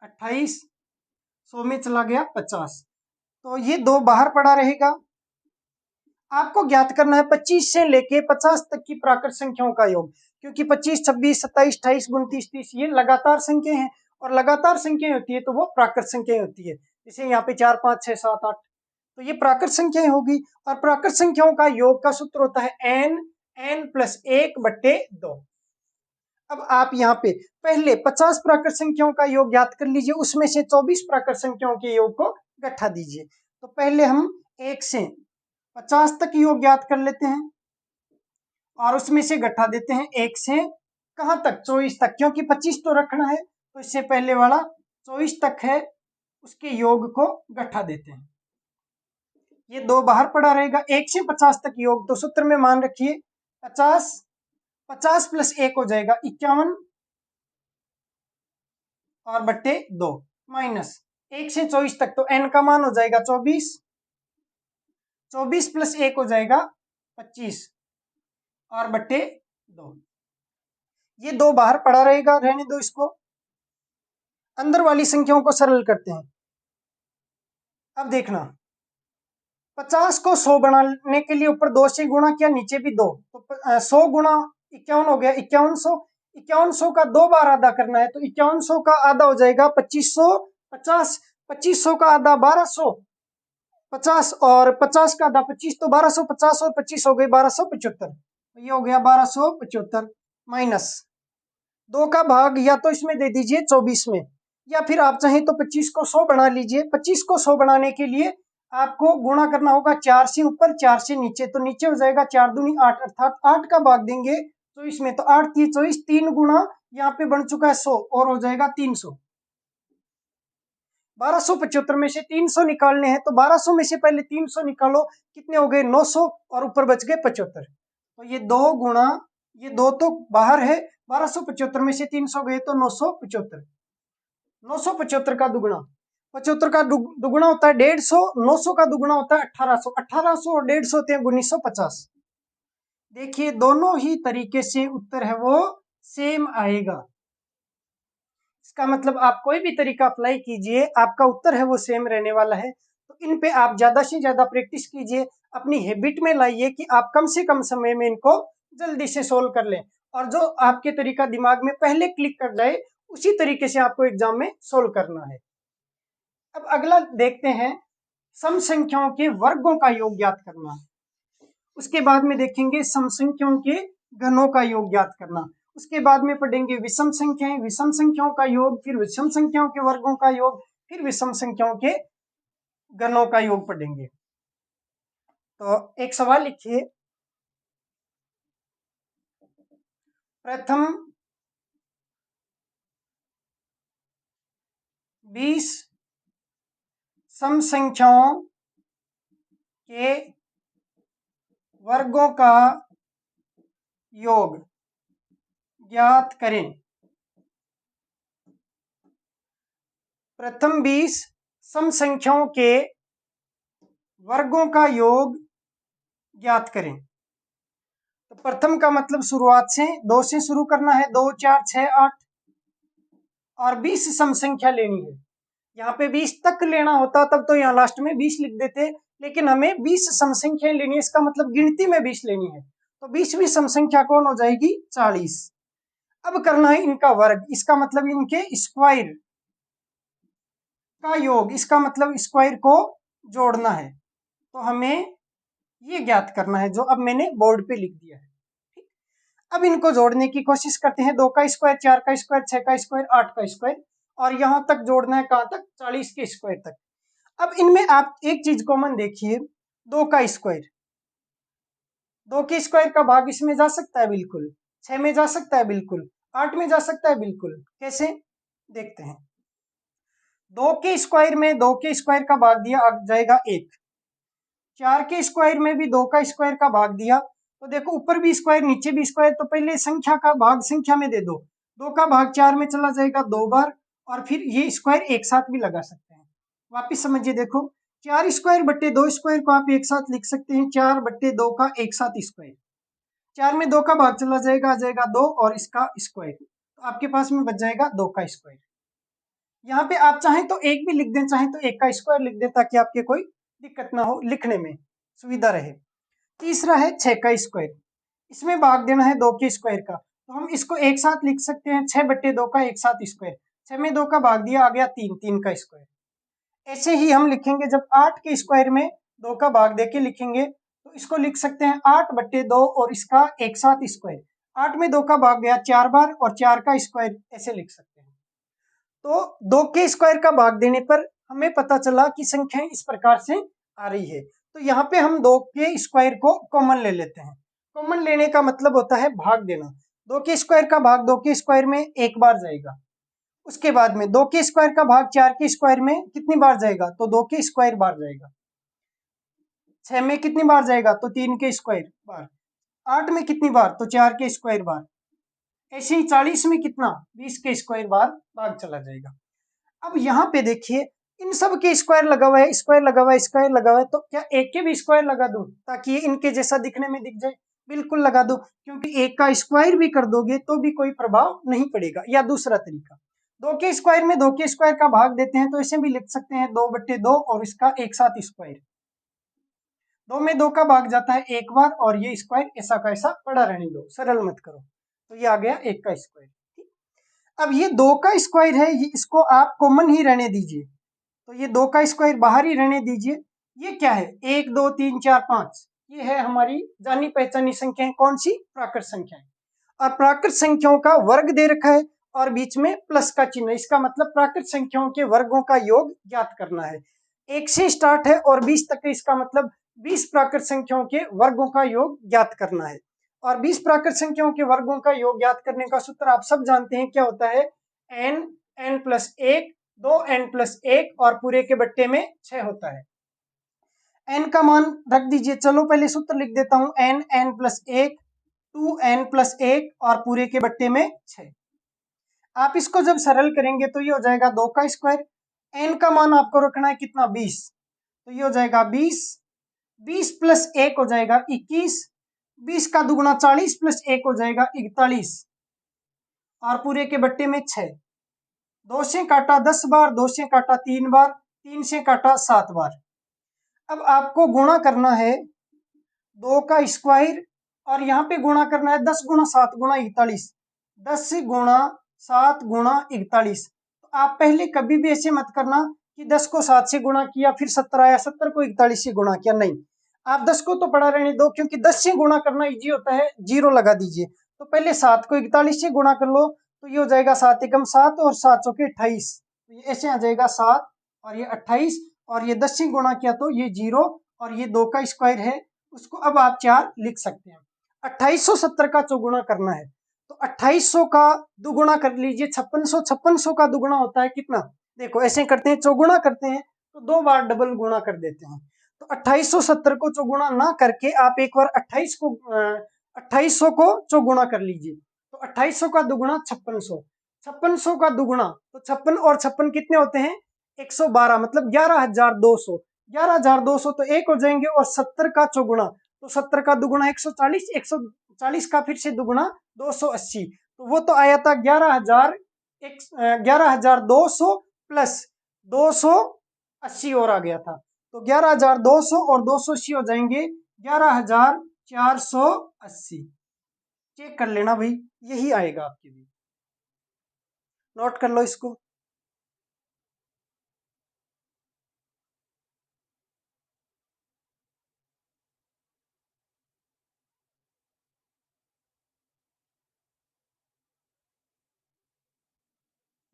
28, 100 में चला गया 50, तो ये 2 बाहर पड़ा रहेगा। आपको ज्ञात करना है 25 से लेके 50 तक की प्राकृत संख्याओं का योग, क्योंकि 25, 26, 27, 28, 29, 30 ये लगातार संख्या हैं, और लगातार संख्याएं होती है तो वो प्राकृत संख्याएं होती है। जैसे यहाँ पे 4, 5, 6, 7, 8, तो ये प्राकृत संख्याएं होगी। और प्राकृत संख्याओं का योग का सूत्र होता है n+1/2। अब आप यहाँ पे पहले 50 प्राकृत संख्याओं का योग ज्ञात कर लीजिए, उसमें से 24 प्राकृत संख्याओं के योग को गठा दीजिए। तो पहले हम 1 से 50 तक योग ज्ञात कर लेते हैं और उसमें से घटा देते हैं 1 से कहाँ तक, 24 तक, क्योंकि 25 तो रखना है, तो इससे पहले वाला 24 तक है, उसके योग को घटा देते हैं। ये 2 बाहर पड़ा रहेगा। 1 से 50 तक योग, तो सूत्र में मान रखिए 50, 50 प्लस 1 हो जाएगा 51 और बट्टे 2 माइनस 1 से 24 तक, तो n का मान हो जाएगा 24, 24 प्लस 1 हो जाएगा 25 और बट्टे 2। ये 2 बाहर पड़ा रहेगा, रहने दो इसको। अंदर वाली संख्याओं को सरल करते हैं। अब देखना, 50 को 100 बनाने के लिए ऊपर 2 से गुणा किया, नीचे भी 2, तो 100 गुणा 51 हो गया 5100। 5100 का 2 बार आधा करना है, तो 5100 का आधा हो जाएगा 2550। 2500 का आधा 1250 और 50 का आधा 25, तो 1250 और 25 हो गए 1275। तो ये हो गया 1275 माइनस 2 का भाग या तो इसमें दे दीजिए 24 में, या फिर आप चाहें तो 25 को 100 बना लीजिए। 25 को 100 बनाने के लिए आपको गुणा करना होगा 4 से ऊपर 4 से नीचे, तो नीचे हो जाएगा 4 दूनी 8, अर्थात 8 का भाग देंगे 24 में, तो 8 3 24, 3 गुणा यहाँ पे बन चुका है 100 और हो जाएगा 300। 1275 में से 300 निकालने हैं, तो 1200 में से पहले 300 निकालो, कितने हो गए 900 और ऊपर बच गए 75। तो ये 2 गुणा, ये 2 तो बाहर है, 1275 में से 300 गए तो 975। 975 का दुगुना, 75 का दुगुना होता है 150, 900 का दुगुना होता है 1800, 1800 और 150 होते हैं 1950। देखिए दोनों ही तरीके से उत्तर है वो सेम आएगा। इसका मतलब आप कोई भी तरीका अप्लाई कीजिए, आपका उत्तर है वो सेम रहने वाला है। तो इन पे आप ज्यादा से ज्यादा प्रैक्टिस कीजिए, अपनी हैबिट में लाइए कि आप कम से कम समय में इनको जल्दी से सोल्व कर लें, और जो आपके तरीका दिमाग में पहले क्लिक कर जाए उसी तरीके से आपको एग्जाम में सोल्व करना है। अब अगला देखते हैं, सम संख्याओं के वर्गों का योग ज्ञात करना। उसके बाद में देखेंगे सम संख्याओं के घनों का योग ज्ञात करना। उसके बाद में पढ़ेंगे विषम संख्याएं, विषम संख्याओं का योग, फिर विषम संख्याओं के वर्गों का योग, फिर विषम संख्याओं के घनों का योग पढ़ेंगे। तो एक सवाल लिखिए, प्रथम 20 सम संख्याओं के वर्गों का योग ज्ञात करें। प्रथम 20 सम संख्याओं के वर्गों का योग ज्ञात करें। तो प्रथम का मतलब शुरुआत से 2 से शुरू करना है, 2 4 6 8, और 20 सम संख्या लेनी है। यहाँ पे 20 तक लेना होता तब तो यहाँ लास्ट में 20 लिख देते, लेकिन हमें 20 सम संख्याएं लेनी है, इसका मतलब गिनती में 20 लेनी है। तो 20वीं सम संख्या कौन हो जाएगी 40। अब करना है इनका वर्ग, इसका मतलब इनके स्क्वायर का योग, इसका मतलब स्क्वायर को जोड़ना है। तो हमें ये ज्ञात करना है जो अब मैंने बोर्ड पे लिख दिया है। अब इनको जोड़ने की कोशिश करते हैं, 2 का स्क्वायर, 4 का स्क्वायर, 6 का स्क्वायर, 8 का स्क्वायर, और यहां तक जोड़ना है कहां तक 40 के स्क्वायर तक। अब इनमें आप एक चीज कॉमन देखिए, 2 का स्क्वायर, 2 के स्क्वायर का भाग इसमें जा सकता है बिल्कुल, 6 में जा सकता है बिल्कुल, 8 में जा सकता है बिल्कुल। कैसे देखते हैं, 2 के स्क्वायर में 2 के स्क्वायर का भाग दिया आ जाएगा 1, 4 के स्क्वायर में भी 2 का स्क्वायर का भाग दिया, तो देखो ऊपर भी स्क्वायर नीचे भी स्क्वायर, तो पहले संख्या का भाग संख्या में दे दो, 2 का भाग 4 में चला जाएगा 2 बार, और फिर ये स्क्वायर एक साथ भी लगा सकते हैं। वापिस समझिए, देखो 4 स्क्वायर बट्टे 2 स्क्वायर को आप एक साथ लिख सकते हैं, 4 बट्टे 2 का एक साथ स्क्वायर, 4 में 2 का भाग चला जाएगा, आ जाएगा 2 और इसका स्क्वायर, तो आपके पास में बच जाएगा 2 का स्क्वायर। यहाँ पे आप चाहें तो एक भी लिख दें, चाहें तो 1 का स्क्वायर लिख दें, ताकि आपके कोई दिक्कत ना हो, लिखने में सुविधा रहे। तीसरा है 6 का स्क्वायर, इसमें भाग देना है 2 के स्क्वायर का, तो हम इसको एक साथ लिख सकते हैं, 6 बट्टे 2 का एक साथ स्क्वायर, 6 में 2 का भाग दिया, आ गया 3, 3 का स्क्वायर। ऐसे ही हम लिखेंगे, जब 8 के स्क्वायर में 2 का भाग देके लिखेंगे, तो इसको लिख सकते हैं 8 बट्टे 2 और इसका एक साथ स्क्वायर, 8 में 2 का भाग गया 4 बार और 4 का स्क्वायर, ऐसे लिख सकते हैं। तो 2 के स्क्वायर का भाग देने पर हमें पता चला कि संख्याएं इस प्रकार से आ रही है। तो यहाँ पे हम 2 के स्क्वायर को कॉमन ले लेते हैं। कॉमन लेने का मतलब होता है भाग देना। 2 के स्क्वायर का भाग 2 के स्क्वायर में एक बार जाएगा। उसके बाद में 2 के स्क्वायर का भाग 4 के स्क्वायर में कितनी बार जाएगा? तो 2 के स्क्वायर बार जाएगा। 6 में कितनी बार जाएगा? तो 3 के स्क्वायर बार। 8 में कितनी बार? तो 4 के स्क्वायर बार। ऐसे ही 40 में कितना? 20 के स्क्वायर बार भाग चला जाएगा। अब यहाँ पे देखिए, इन सब के स्क्वायर लगा हुआ है, स्क्वायर लगा हुआ है, स्क्वायर लगा हुआ है, तो क्या एक के भी स्क्वायर लगा दूं ताकि ये इनके जैसा दिखने में दिख जाए? बिल्कुल लगा दो, क्योंकि एक का स्क्वायर भी कर दोगे तो भी कोई प्रभाव नहीं पड़ेगा। या दूसरा तरीका, 2 के स्क्वायर में 2 के स्क्वायर का भाग देते हैं, तो इसे भी लिख सकते हैं 2/2 और इसका एक साथ स्क्वायर। 2 में 2 का भाग जाता है एक बार, और ये स्क्वायर ऐसा का ऐसा पड़ा रहने दो, सरल मत करो। तो ये आ गया 1 का स्क्वायर। अब ये 2 का स्क्वायर है, ये इसको आप कॉमन ही रहने दीजिए। तो ये 2 का स्क्वायर बाहर ही रहने दीजिए। ये क्या है? 1 2 3 4 5, ये है हमारी जानी पहचानी संख्याएं। कौन सी? प्राकृत संख्याएं। और प्राकृत संख्याओं का वर्ग दे रखा है और बीच में प्लस का चिन्ह। इसका मतलब प्राकृत संख्याओं के वर्गों का योग ज्ञात करना है। 1 से स्टार्ट है और 20 तक है, इसका मतलब 20 प्राकृत संख्याओं के वर्गों का योग ज्ञात करना है। और 20 प्राकृत संख्याओं के वर्गों का योग ज्ञात करने का सूत्र आप सब जानते हैं, क्या होता है? n n+1, 2n+1 और पूरे के बट्टे में 6 होता है। n का मान रख दीजिए। चलो पहले सूत्र लिख देता हूं। n+1, 2n+1 और पूरे के बट्टे में 6। आप इसको जब सरल करेंगे तो ये हो जाएगा 2 का स्क्वायर। n का मान आपको रखना है कितना? 20। तो ये हो जाएगा 20, 20+1 हो जाएगा 21, 20 का दुगुना 40+1 हो जाएगा 41 और पूरे के बट्टे में 6। 2 से काटा 10 बार, 2 से काटा 3 बार, 3 से काटा 7 बार। अब आपको गुणा करना है 2 का स्क्वायर, और यहाँ पे गुणा करना है 10 गुणा 7 गुणा 41, 10 गुणा 7 गुणा 41। तो आप पहले कभी भी ऐसे मत करना कि 10 को 7 से गुणा किया फिर 70 आया, 70 को 41 से गुणा किया। नहीं, आप 10 को तो पड़ा रहने दो, क्योंकि 10 से गुणा करना इजी होता है। 0 लगा दीजिए। तो पहले 7 को 41 से गुणा कर लो, तो ये हो जाएगा 7 एकम 7 और 7 चौके 28। तो ये ऐसे आ जाएगा 7 और ये 28, और ये 10 से गुणा किया तो ये 0, और ये 2 का स्क्वायर है, उसको अब आप 4 लिख सकते हैं। 2870 का चौगुणा करना है, तो 2800 का दुगुणा कर लीजिए। 5600, 5600 का दुगुणा होता है कितना? देखो ऐसे करते हैं, चौगुणा करते हैं तो 2 बार डबल गुणा कर देते हैं। तो 2870 को चौगुणा ना करके आप एक बार 2800 को चौगुणा कर लीजिए। तो 2800 का दुगुणा 5600, 5600 का दुगुणा, तो 56 और 56 कितने होते हैं? 112, मतलब 11200। 11200 तो एक हो जाएंगे, और 70 का चौगुणा, तो 70 का दुगुणा 140, 140 का फिर से दुगुणा 280। तो वो तो आया था 11200 प्लस 280 और आ गया था। तो 11200 और 280 हो जाएंगे 11480। चेक कर लेना भाई, यही आएगा आपके लिए। नोट कर लो इसको।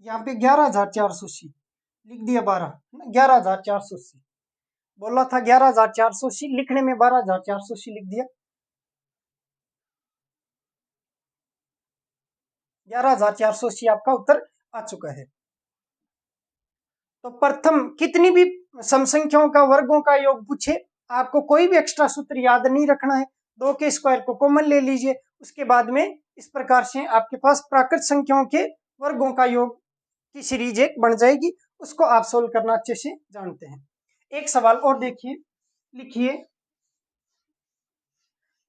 यहाँ पे 11480 लिख दिया। 11480 बोला था, 11480 लिखने में 12480 लिख दिया। 11480 आपका उत्तर आ चुका है। तो प्रथम कितनी भी सम संख्याओं का वर्गों का योग पूछे, आपको कोई भी एक्स्ट्रा सूत्र याद नहीं रखना है। 2 के स्क्वायर को कॉमन ले लीजिए। उसके बाद में इस प्रकार से आपके पास प्राकृत संख्याओं के वर्गों का योग की सीरीज एक बन जाएगी। उसको आप सोल्व करना अच्छे से जानते हैं। एक सवाल और देखिए, लिखिए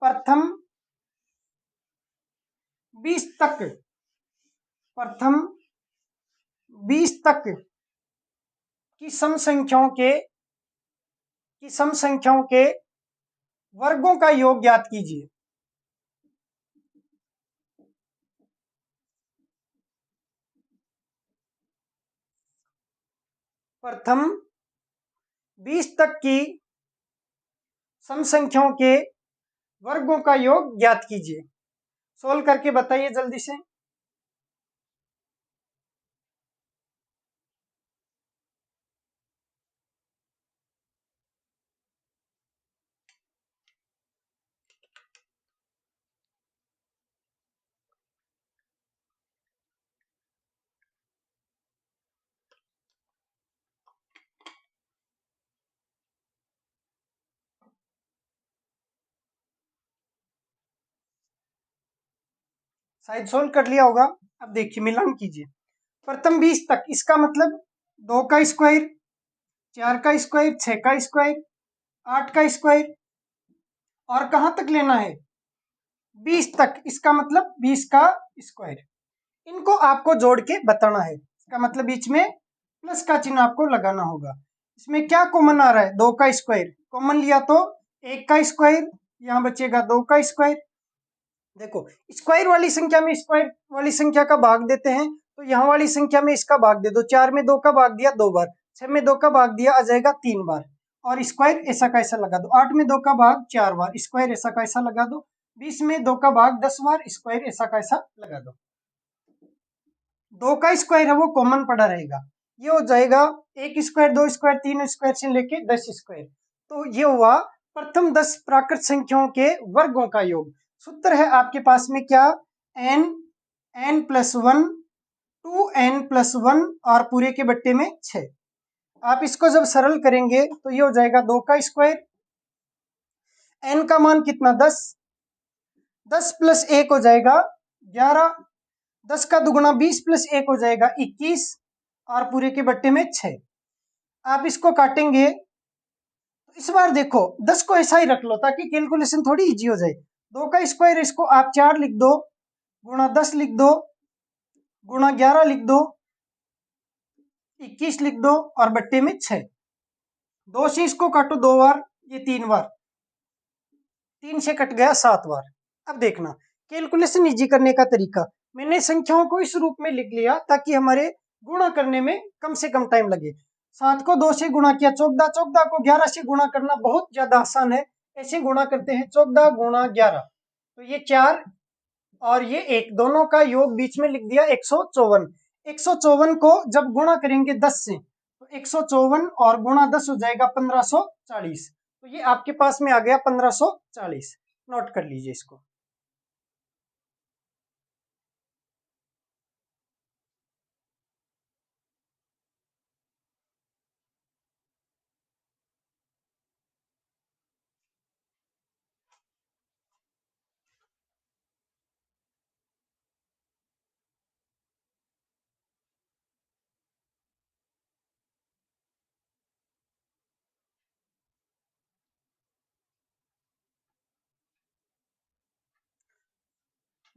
प्रथम 20 तक, प्रथम 20 तक की सम संख्याओं के वर्गों का योग ज्ञात कीजिए। प्रथम 20 तक की सम संख्याओं के वर्गों का योग ज्ञात कीजिए। सोल्व करके बताइए जल्दी से। शायद सोल्व कर लिया होगा। अब देखिए मिलान कीजिए, प्रथम 20 तक, इसका मतलब 2 का स्क्वायर, 4 का स्क्वायर, 6 का स्क्वायर, 8 का स्क्वायर, और कहाँ तक लेना है 20 तक, इसका मतलब 20 का स्क्वायर। इनको आपको जोड़ के बताना है, इसका मतलब बीच में प्लस का चिन्ह आपको लगाना होगा। इसमें क्या कॉमन आ रहा है, 2 का स्क्वायर कॉमन लिया तो 1 का स्क्वायर, यहाँ बचेगा 2 का स्क्वायर। देखो स्क्वायर वाली संख्या में स्क्वायर वाली संख्या का भाग देते हैं, तो यहाँ वाली संख्या में इसका भाग दे दो। 4 में 2 का भाग दिया 2 बार, 6 में 2 का भाग दिया आ जाएगा 3 बार, और स्क्वायर ऐसा का ऐसा लगा दो। 8 में 2 का भाग 4 बार, स्क्वायर ऐसा का ऐसा लगा दो। 20 में 2 का भाग 10 बार, स्क्वायर ऐसा का ऐसा लगा दो। 2 का स्क्वायर है वो कॉमन पड़ा रहेगा, ये हो जाएगा 1 स्क्वायर, 2 स्क्वायर, 3 स्क्वायर से लेके 10 स्क्वायर। तो ये हुआ प्रथम 10 प्राकृत संख्याओं के वर्गों का योग। सूत्र है आपके पास में क्या, n प्लस 1, 2n प्लस 1 और पूरे के बट्टे में 6। आप इसको जब सरल करेंगे तो ये हो जाएगा 2 का स्क्वायर, n का मान कितना 10, 10 प्लस 1 हो जाएगा 11, 10 का दुगुना 20 प्लस 1 हो जाएगा 21, और पूरे के बट्टे में 6। आप इसको काटेंगे तो इस बार देखो 10 को ऐसा ही रख लो ताकि कैलकुलेशन थोड़ी इजी हो जाए। 2 का स्क्वायर इसको आप 4 लिख दो, गुणा 10 लिख दो, गुणा 11 लिख दो, 21 लिख दो, और बट्टे में 6। 2 से इसको काटो 2 बार, ये 3 बार, 3 से कट गया 7 बार। अब देखना कैलकुलेशन इजी करने का तरीका, मैंने संख्याओं को इस रूप में लिख लिया ताकि हमारे गुणा करने में कम से कम टाइम लगे। 7 को 2 से गुणा किया 14, 14 को 11 से गुणा करना बहुत ज्यादा आसान है। ऐसे गुणा करते हैं 14 गुणा 11, तो ये 4 और ये 1, दोनों का योग बीच में लिख दिया 154। 154 को जब गुणा करेंगे 10 से तो 154 और गुणा 10 हो जाएगा 1540। तो ये आपके पास में आ गया 1540। नोट कर लीजिए इसको।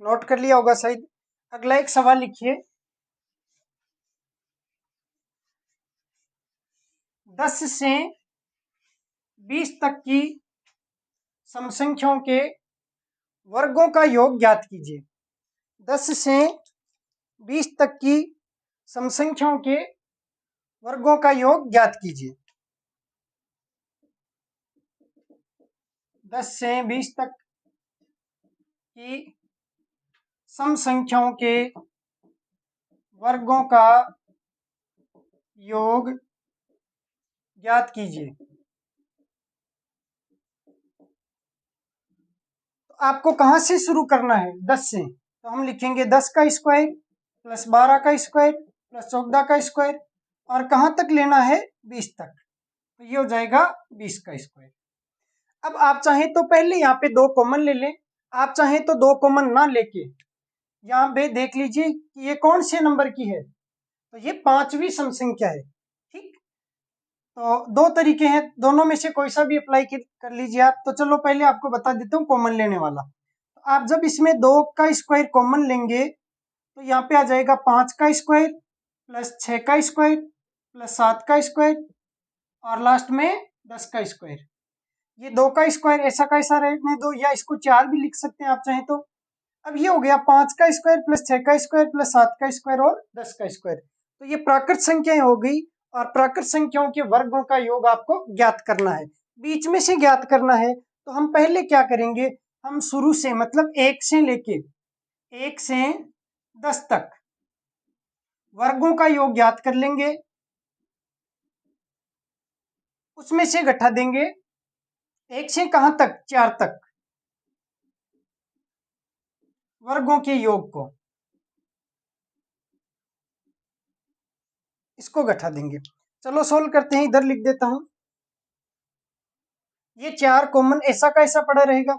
नोट कर लिया होगा शायद। अगला एक सवाल लिखिए, 10 से 20 तक की सम संख्याओं के वर्गों का योग ज्ञात कीजिए। 10 से 20 तक की सम संख्याओं के वर्गों का योग ज्ञात कीजिए। 10 से 20 तक की सम संख्याओं के वर्गों का योग ज्ञात कीजिए। तो आपको कहाँ से शुरू करना है, 10 से, तो हम लिखेंगे 10 का स्क्वायर प्लस 12 का स्क्वायर प्लस 14 का स्क्वायर, और कहाँ तक लेना है 20 तक, तो ये हो जाएगा 20 का स्क्वायर। अब आप चाहें तो पहले यहाँ पे 2 कॉमन ले लें, आप चाहें तो 2 कॉमन ना लेके यहाँ पे देख लीजिए कि ये कौन से नंबर की है, तो ये 5वीं सम संख्या है। ठीक, तो 2 तरीके हैं, दोनों में से कोई सा भी अप्लाई कर लीजिए आप। तो चलो पहले आपको बता देता हूँ कॉमन लेने वाला। तो आप जब इसमें 2 का स्क्वायर कॉमन लेंगे तो यहाँ पे आ जाएगा 5 का स्क्वायर प्लस 6 का स्क्वायर प्लस 7 का स्क्वायर, और लास्ट में 10 का स्क्वायर। ये 2 का स्क्वायर ऐसा का ऐसा रहने दो, या इसको 4 भी लिख सकते हैं आप चाहें तो। अब ये हो गया 5 का स्क्वायर प्लस 6 का स्क्वायर प्लस 7 का स्क्वायर और 10 का स्क्वायर। तो ये प्राकृत संख्याएं हो गई, और प्राकृत संख्याओं के वर्गों का योग आपको ज्ञात करना है, बीच में से ज्ञात करना है। तो हम पहले क्या करेंगे, हम शुरू से मतलब 1 से लेके 1 से 10 तक वर्गों का योग ज्ञात कर लेंगे, उसमें से घटा देंगे 1 से कहां तक, 4 तक वर्गों के योग को, इसको घटा देंगे। चलो सोल्व करते हैं, इधर लिख देता हूं। ये 4 कॉमन ऐसा का ऐसा पड़ा रहेगा,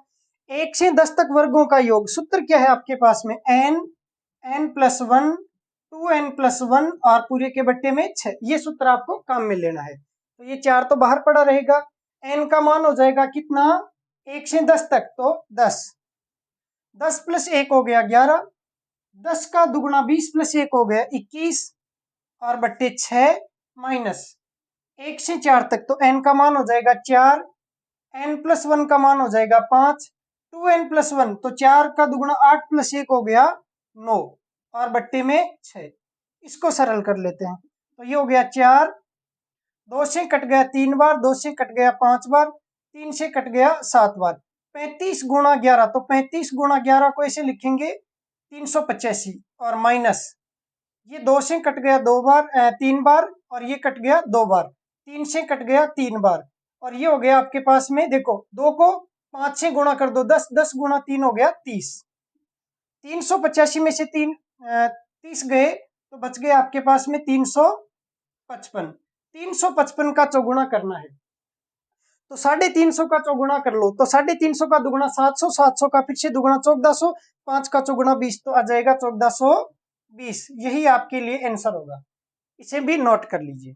1 से 10 तक वर्गों का योग, सूत्र क्या है आपके पास में, n+1, 2n+1 और पूरे के बट्टे में 6। ये सूत्र आपको काम में लेना है। तो ये 4 तो बाहर पड़ा रहेगा। n का मान हो जाएगा कितना, 1 से 10 तक तो 10, 10 + 1 हो गया 11, 10 का दुगुना 20 + 1 हो गया 21 और बट्टे 6 माइनस 1 से 4 तक तो n का मान हो जाएगा 4, n+1 का मान हो जाएगा 5, 2n+1 तो 4 का दुगुना 8 + 1 हो गया 9 और बट्टे में 6। इसको सरल कर लेते हैं तो ये हो गया 4, 2 से कट गया 3 बार, 2 से कट गया 5 बार, 3 से कट गया 7 बार, 35 गुणा 11, तो 35 गुणा 11 को ऐसे लिखेंगे 385 और माइनस ये 2 से कट गया 2 बार 3 बार और ये कट गया 2 बार, 3 से कट गया 3 बार और ये हो गया आपके पास में, देखो 2 को 5 से गुणा कर दो, 10, 10 गुणा 3 हो गया 30, 385 में से 30 गए तो बच गए आपके पास में 355, 355 का चौगुना करना है तो 350 का चौगुना कर लो, तो 350 का दुगुना 700, 700 का फिर से दुगुना 1400, 5 का चौगुना 20 तो आ जाएगा 1420। यही आपके लिए आंसर होगा, इसे भी नोट कर लीजिए।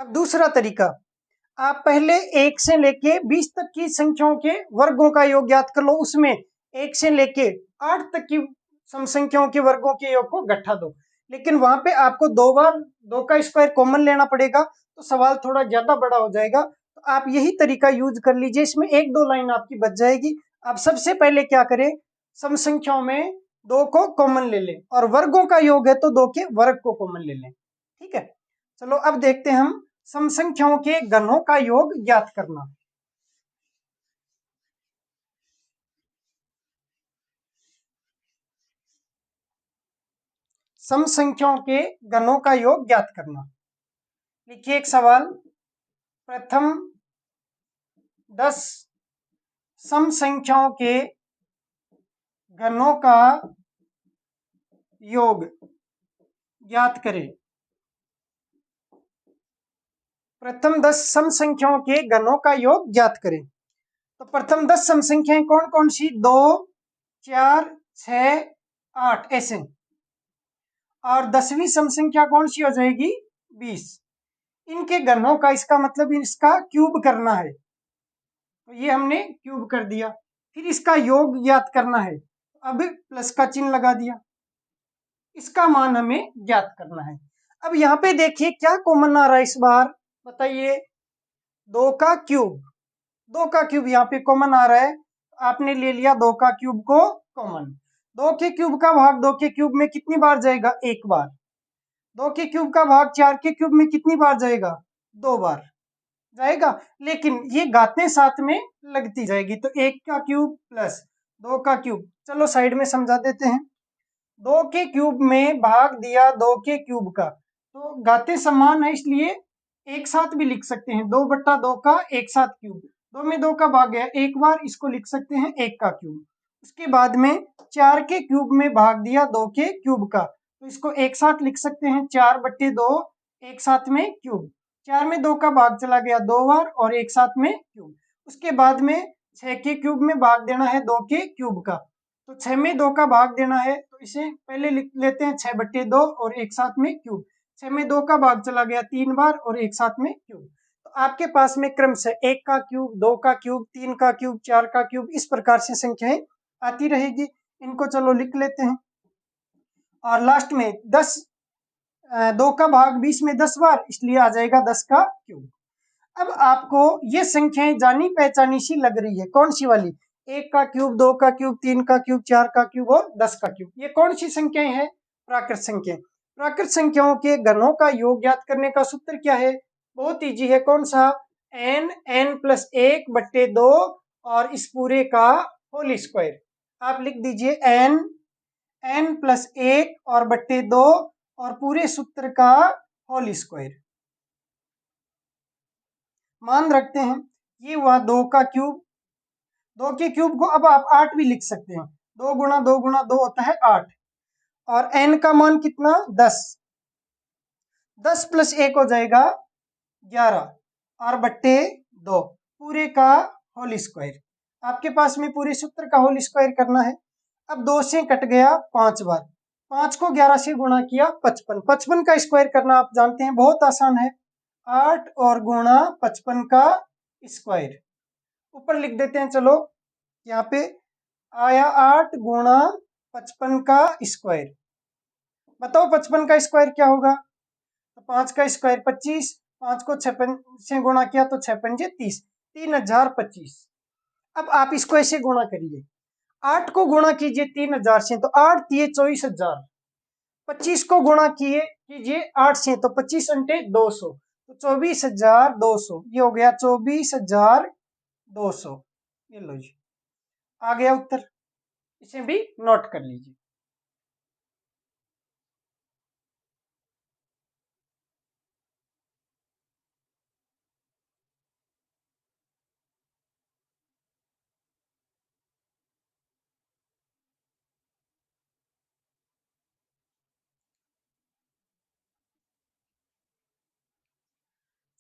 अब दूसरा तरीका, आप पहले 1 से लेके 20 तक की संख्याओं के वर्गों का योग ज्ञात कर लो, उसमें 1 से लेके 8 तक की सम संख्याओं के वर्गों के योग को गठा दो, लेकिन वहां पे आपको 2 बार 2 का स्क्वायर कॉमन लेना पड़ेगा तो सवाल थोड़ा ज्यादा बड़ा हो जाएगा। तो आप यही तरीका यूज कर लीजिए, इसमें 1-2 लाइन आपकी बच जाएगी। आप सबसे पहले क्या करें, सम संख्याओं में 2 को कॉमन ले लें और वर्गों का योग है तो 2 के वर्ग को कॉमन ले लें। ठीक है, चलो अब देखते हैं हम सम संख्याओं के घनों का योग ज्ञात करना। सम संख्याओं के घनों का योग ज्ञात करना। लिखिए एक सवाल, प्रथम 10 सम संख्याओं के घनों का योग ज्ञात करें। प्रथम 10 सम संख्याओं के घनों का योग ज्ञात करें। तो प्रथम 10 सम संख्याएं कौन कौन सी, 2, 4, 6, 8 ऐसे, और 10वीं सम संख्या कौन सी हो जाएगी, 20। इनके घनों का, इसका मतलब इसका क्यूब करना है, तो ये हमने क्यूब कर दिया। फिर इसका योग ज्ञात करना है, अब प्लस का चिन्ह लगा दिया, इसका मान हमें ज्ञात करना है। अब यहाँ पे देखिए क्या कॉमन आ रहा है इस बार, बताइए, 2 का क्यूब, 2 का क्यूब यहाँ पे कॉमन आ रहा है, आपने ले लिया 2 का क्यूब को कॉमन। 2 के क्यूब का भाग 2 के क्यूब में कितनी बार जाएगा, एक बार। 2 के क्यूब का भाग 4 के क्यूब में कितनी बार जाएगा, 2 बार जाएगा, लेकिन ये घातें साथ में लगती जाएगी, तो 1 का क्यूब प्लस 2 का क्यूब, चलो साइड में समझा देते हैं। 2 के क्यूब में भाग दिया 2 के क्यूब का, तो घातें समान है इसलिए एक साथ भी लिख सकते हैं, 2/2 का एक साथ क्यूब, 2 में 2 का भाग गया एक बार, इसको लिख सकते हैं 1 का क्यूब। उसके बाद में 4 के क्यूब में भाग दिया 2 के क्यूब का, तो इसको एक साथ लिख सकते हैं 4/2 एक साथ में क्यूब, 4 में 2 का भाग चला गया 2 बार और एक साथ में क्यूब। उसके बाद में 6 के क्यूब में भाग देना है 2 के क्यूब का, तो 6 में 2 का भाग देना है, तो इसे पहले लिख लेते हैं 6/2 और एक साथ में क्यूब, 6 में 2 का भाग चला गया 3 बार और एक साथ में क्यूब। तो आपके पास में क्रम से 1 का क्यूब, 2 का क्यूब, 3 का क्यूब, 4 का क्यूब, इस प्रकार से संख्याएं आती रहेगी। इनको चलो लिख लेते हैं, और लास्ट में 10, 2 का भाग 20 में 10 बार, इसलिए आ जाएगा 10 का क्यूब। अब आपको ये संख्याएं जानी पहचानी सी लग रही है, कौन सी वाली, 1 का क्यूब, 2 का क्यूब, 3 का क्यूब, 4 का क्यूब और 10 का क्यूब, ये कौन सी संख्याएं हैं, प्राकृत संख्याएं। प्राकृत संख्याओं के घनों का योग ज्ञात करने का सूत्र क्या है, बहुत इजी है, कौन सा, n+1/2 और इस पूरे का होल स्क्वायर। आप लिख दीजिए n+1 और बट्टे 2 और पूरे सूत्र का होल स्क्वायर। मान रखते हैं ये हुआ 2 का क्यूब। 2 के क्यूब को अब आप 8 भी लिख सकते हैं। 2 होता है 8। और n का मान कितना? 10। 10 प्लस 1 हो जाएगा 11 और बट्टे 2 पूरे का होल स्क्वायर। आपके पास में पूरे सूत्र का होल स्क्वायर करना है। अब 2 से कट गया 5 बार। 5 को 11 से गुणा किया 55। 55 का स्क्वायर करना आप जानते हैं, बहुत आसान है। 8 और गुणा 55 का स्क्वायर ऊपर लिख देते हैं। चलो यहाँ पे आया 8 गुणा 55 का स्क्वायर। बताओ 55 का स्क्वायर क्या होगा? तो 5 का स्क्वायर 25। 5 को 56 से गुणा किया तो 6 पंजे 30, 3025। अब आप इसको ऐसे गुणा करिए, 8 को गुणा कीजिए 3000 से तो 8 दिए 24,000। 25 को गुणा कीजिए 8 से तो 25 अंटे 200, तो 24,200। ये हो गया 24,200। ये लो जी, आ गया उत्तर। इसे भी नोट कर लीजिए।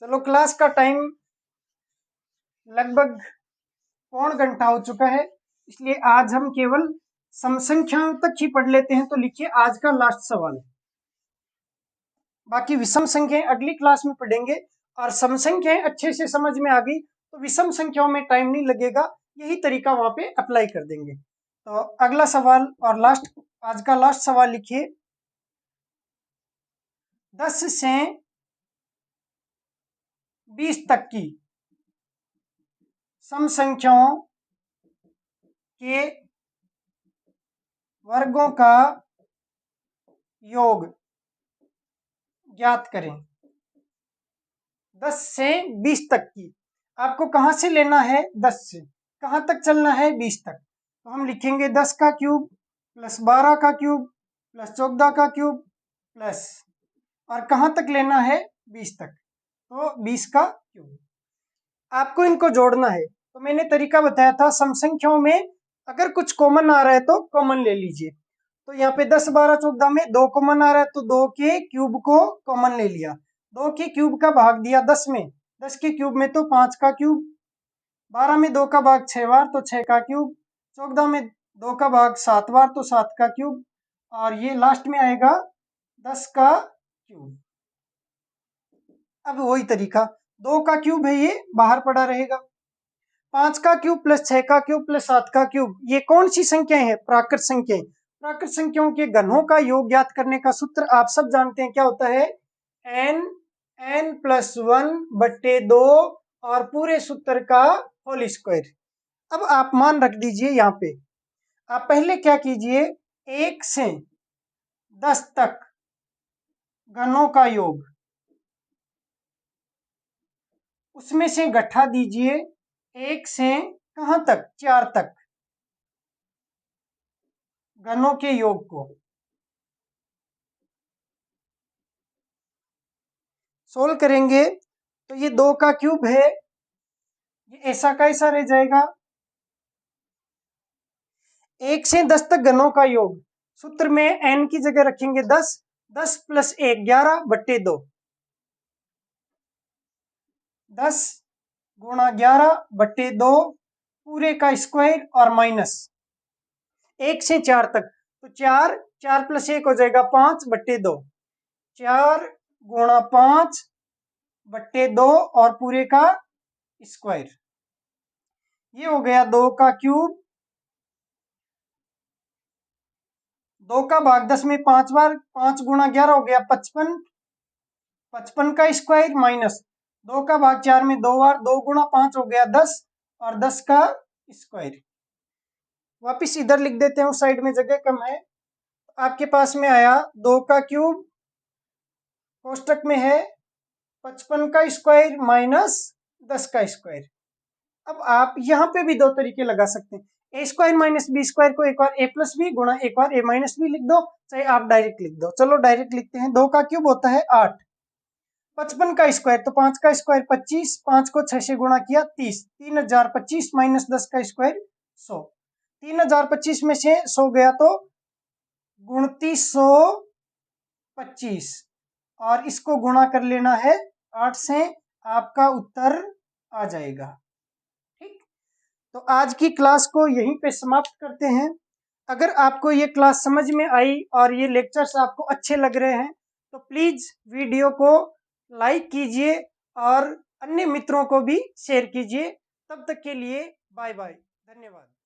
चलो, क्लास का टाइम लगभग पौन घंटा हो चुका है, इसलिए आज हम केवल सम संख्याओं तक ही पढ़ लेते हैं। तो लिखिए आज का लास्ट सवाल। बाकी विषम संख्याएं अगली क्लास में पढ़ेंगे। और सम संख्याएं अच्छे से समझ में आ गई तो विषम संख्याओं में टाइम नहीं लगेगा, यही तरीका वहां पे अप्लाई कर देंगे। तो अगला सवाल और लास्ट, आज का लास्ट सवाल लिखिए। 10 से 20 तक की सम संख्याओं के वर्गों का योग ज्ञात करें। 10 से 20 तक की आपको कहां से लेना है? 10 से कहां तक चलना है? 20 तक। तो हम लिखेंगे 10 का क्यूब प्लस 12 का क्यूब प्लस 14 का क्यूब प्लस, और कहां तक लेना है? 20 तक, तो 20 का क्यूब। आपको इनको जोड़ना है। तो मैंने तरीका बताया था, सम संख्याओं में अगर कुछ कॉमन आ रहा है तो कॉमन ले लीजिए। तो यहाँ पे 10 12 14 में 2 कॉमन आ रहा है तो 2 के क्यूब को कॉमन ले लिया। 2 के क्यूब का भाग दिया 10 में, 10 के क्यूब में तो 5 का क्यूब। 12 में 2 का भाग 6 बार तो 6 का क्यूब। 14 में 2 का भाग 7 बार तो 7 का क्यूब। और ये लास्ट में आएगा 10 का क्यूब। अब वही तरीका, 2 का क्यूब है ये बाहर पड़ा रहेगा। 5 का क्यूब प्लस 6 का क्यूब प्लस 7 का क्यूब, ये कौन सी संख्याएं हैं? प्राकृत संख्याएं। प्राकृत संख्याओं के घनों का योग ज्ञात करने का सूत्र आप सब जानते हैं, क्या होता है? n प्लस 1 बट्टे 2 और पूरे सूत्र का होल स्क्वायर। अब आप मान रख दीजिए यहाँ पे। आप पहले क्या कीजिए, 1 से 10 तक घनों का योग, उसमें से घटा दीजिए 1 से कहां तक? 4 तक घनों के योग को। सोल्व करेंगे तो ये 2 का क्यूब है, ये ऐसा का ऐसा रह जाएगा। 1 से 10 तक घनों का योग, सूत्र में n की जगह रखेंगे 10। 10 प्लस 1 11 बट्टे 2। 10 गुणा 11 बट्टे 2 पूरे का स्क्वायर और माइनस 1 से 4 तक, तो 4 4 प्लस 1 हो जाएगा 5 बट्टे 2। 4 गुणा 5 बट्टे 2 और पूरे का स्क्वायर। ये हो गया 2 का क्यूब। 2 का भाग 10 में 5 बार, 5 गुणा 11 हो गया 55। 55 का स्क्वायर माइनस 2 का भाग 4 में 2 बार, 2 गुणा 5 हो गया 10 और 10 का स्क्वायर। वापिस इधर लिख देते हैं, उस साइड में जगह कम है। आपके पास में आया 2 का क्यूब, कोष्टक में है 55 का स्क्वायर माइनस 10 का स्क्वायर। अब आप यहाँ पे भी दो तरीके लगा सकते हैं। ए स्क्वायर माइनस बी स्क्वायर को एक बार ए प्लस बी गुणा एक बार ए माइनस बी लिख दो, चाहे आप डायरेक्ट लिख दो। चलो डायरेक्ट लिखते हैं। 2 का क्यूब होता है 8, 55 का स्क्वायर, तो 5 का स्क्वायर 25, 5 को 6 से गुणा किया 30, 3025 माइनस 10 का स्क्वायर 100, 3025 में से 100 गया तो 2925, और इसको गुणा कर लेना है 8 से, आपका उत्तर आ जाएगा। ठीक, तो आज की क्लास को यहीं पे समाप्त करते हैं। अगर आपको ये क्लास समझ में आई और ये लेक्चर्स आपको अच्छे लग रहे हैं तो प्लीज वीडियो को लाइक कीजिए और अन्य मित्रों को भी शेयर कीजिए। तब तक के लिए बाय बाय, धन्यवाद।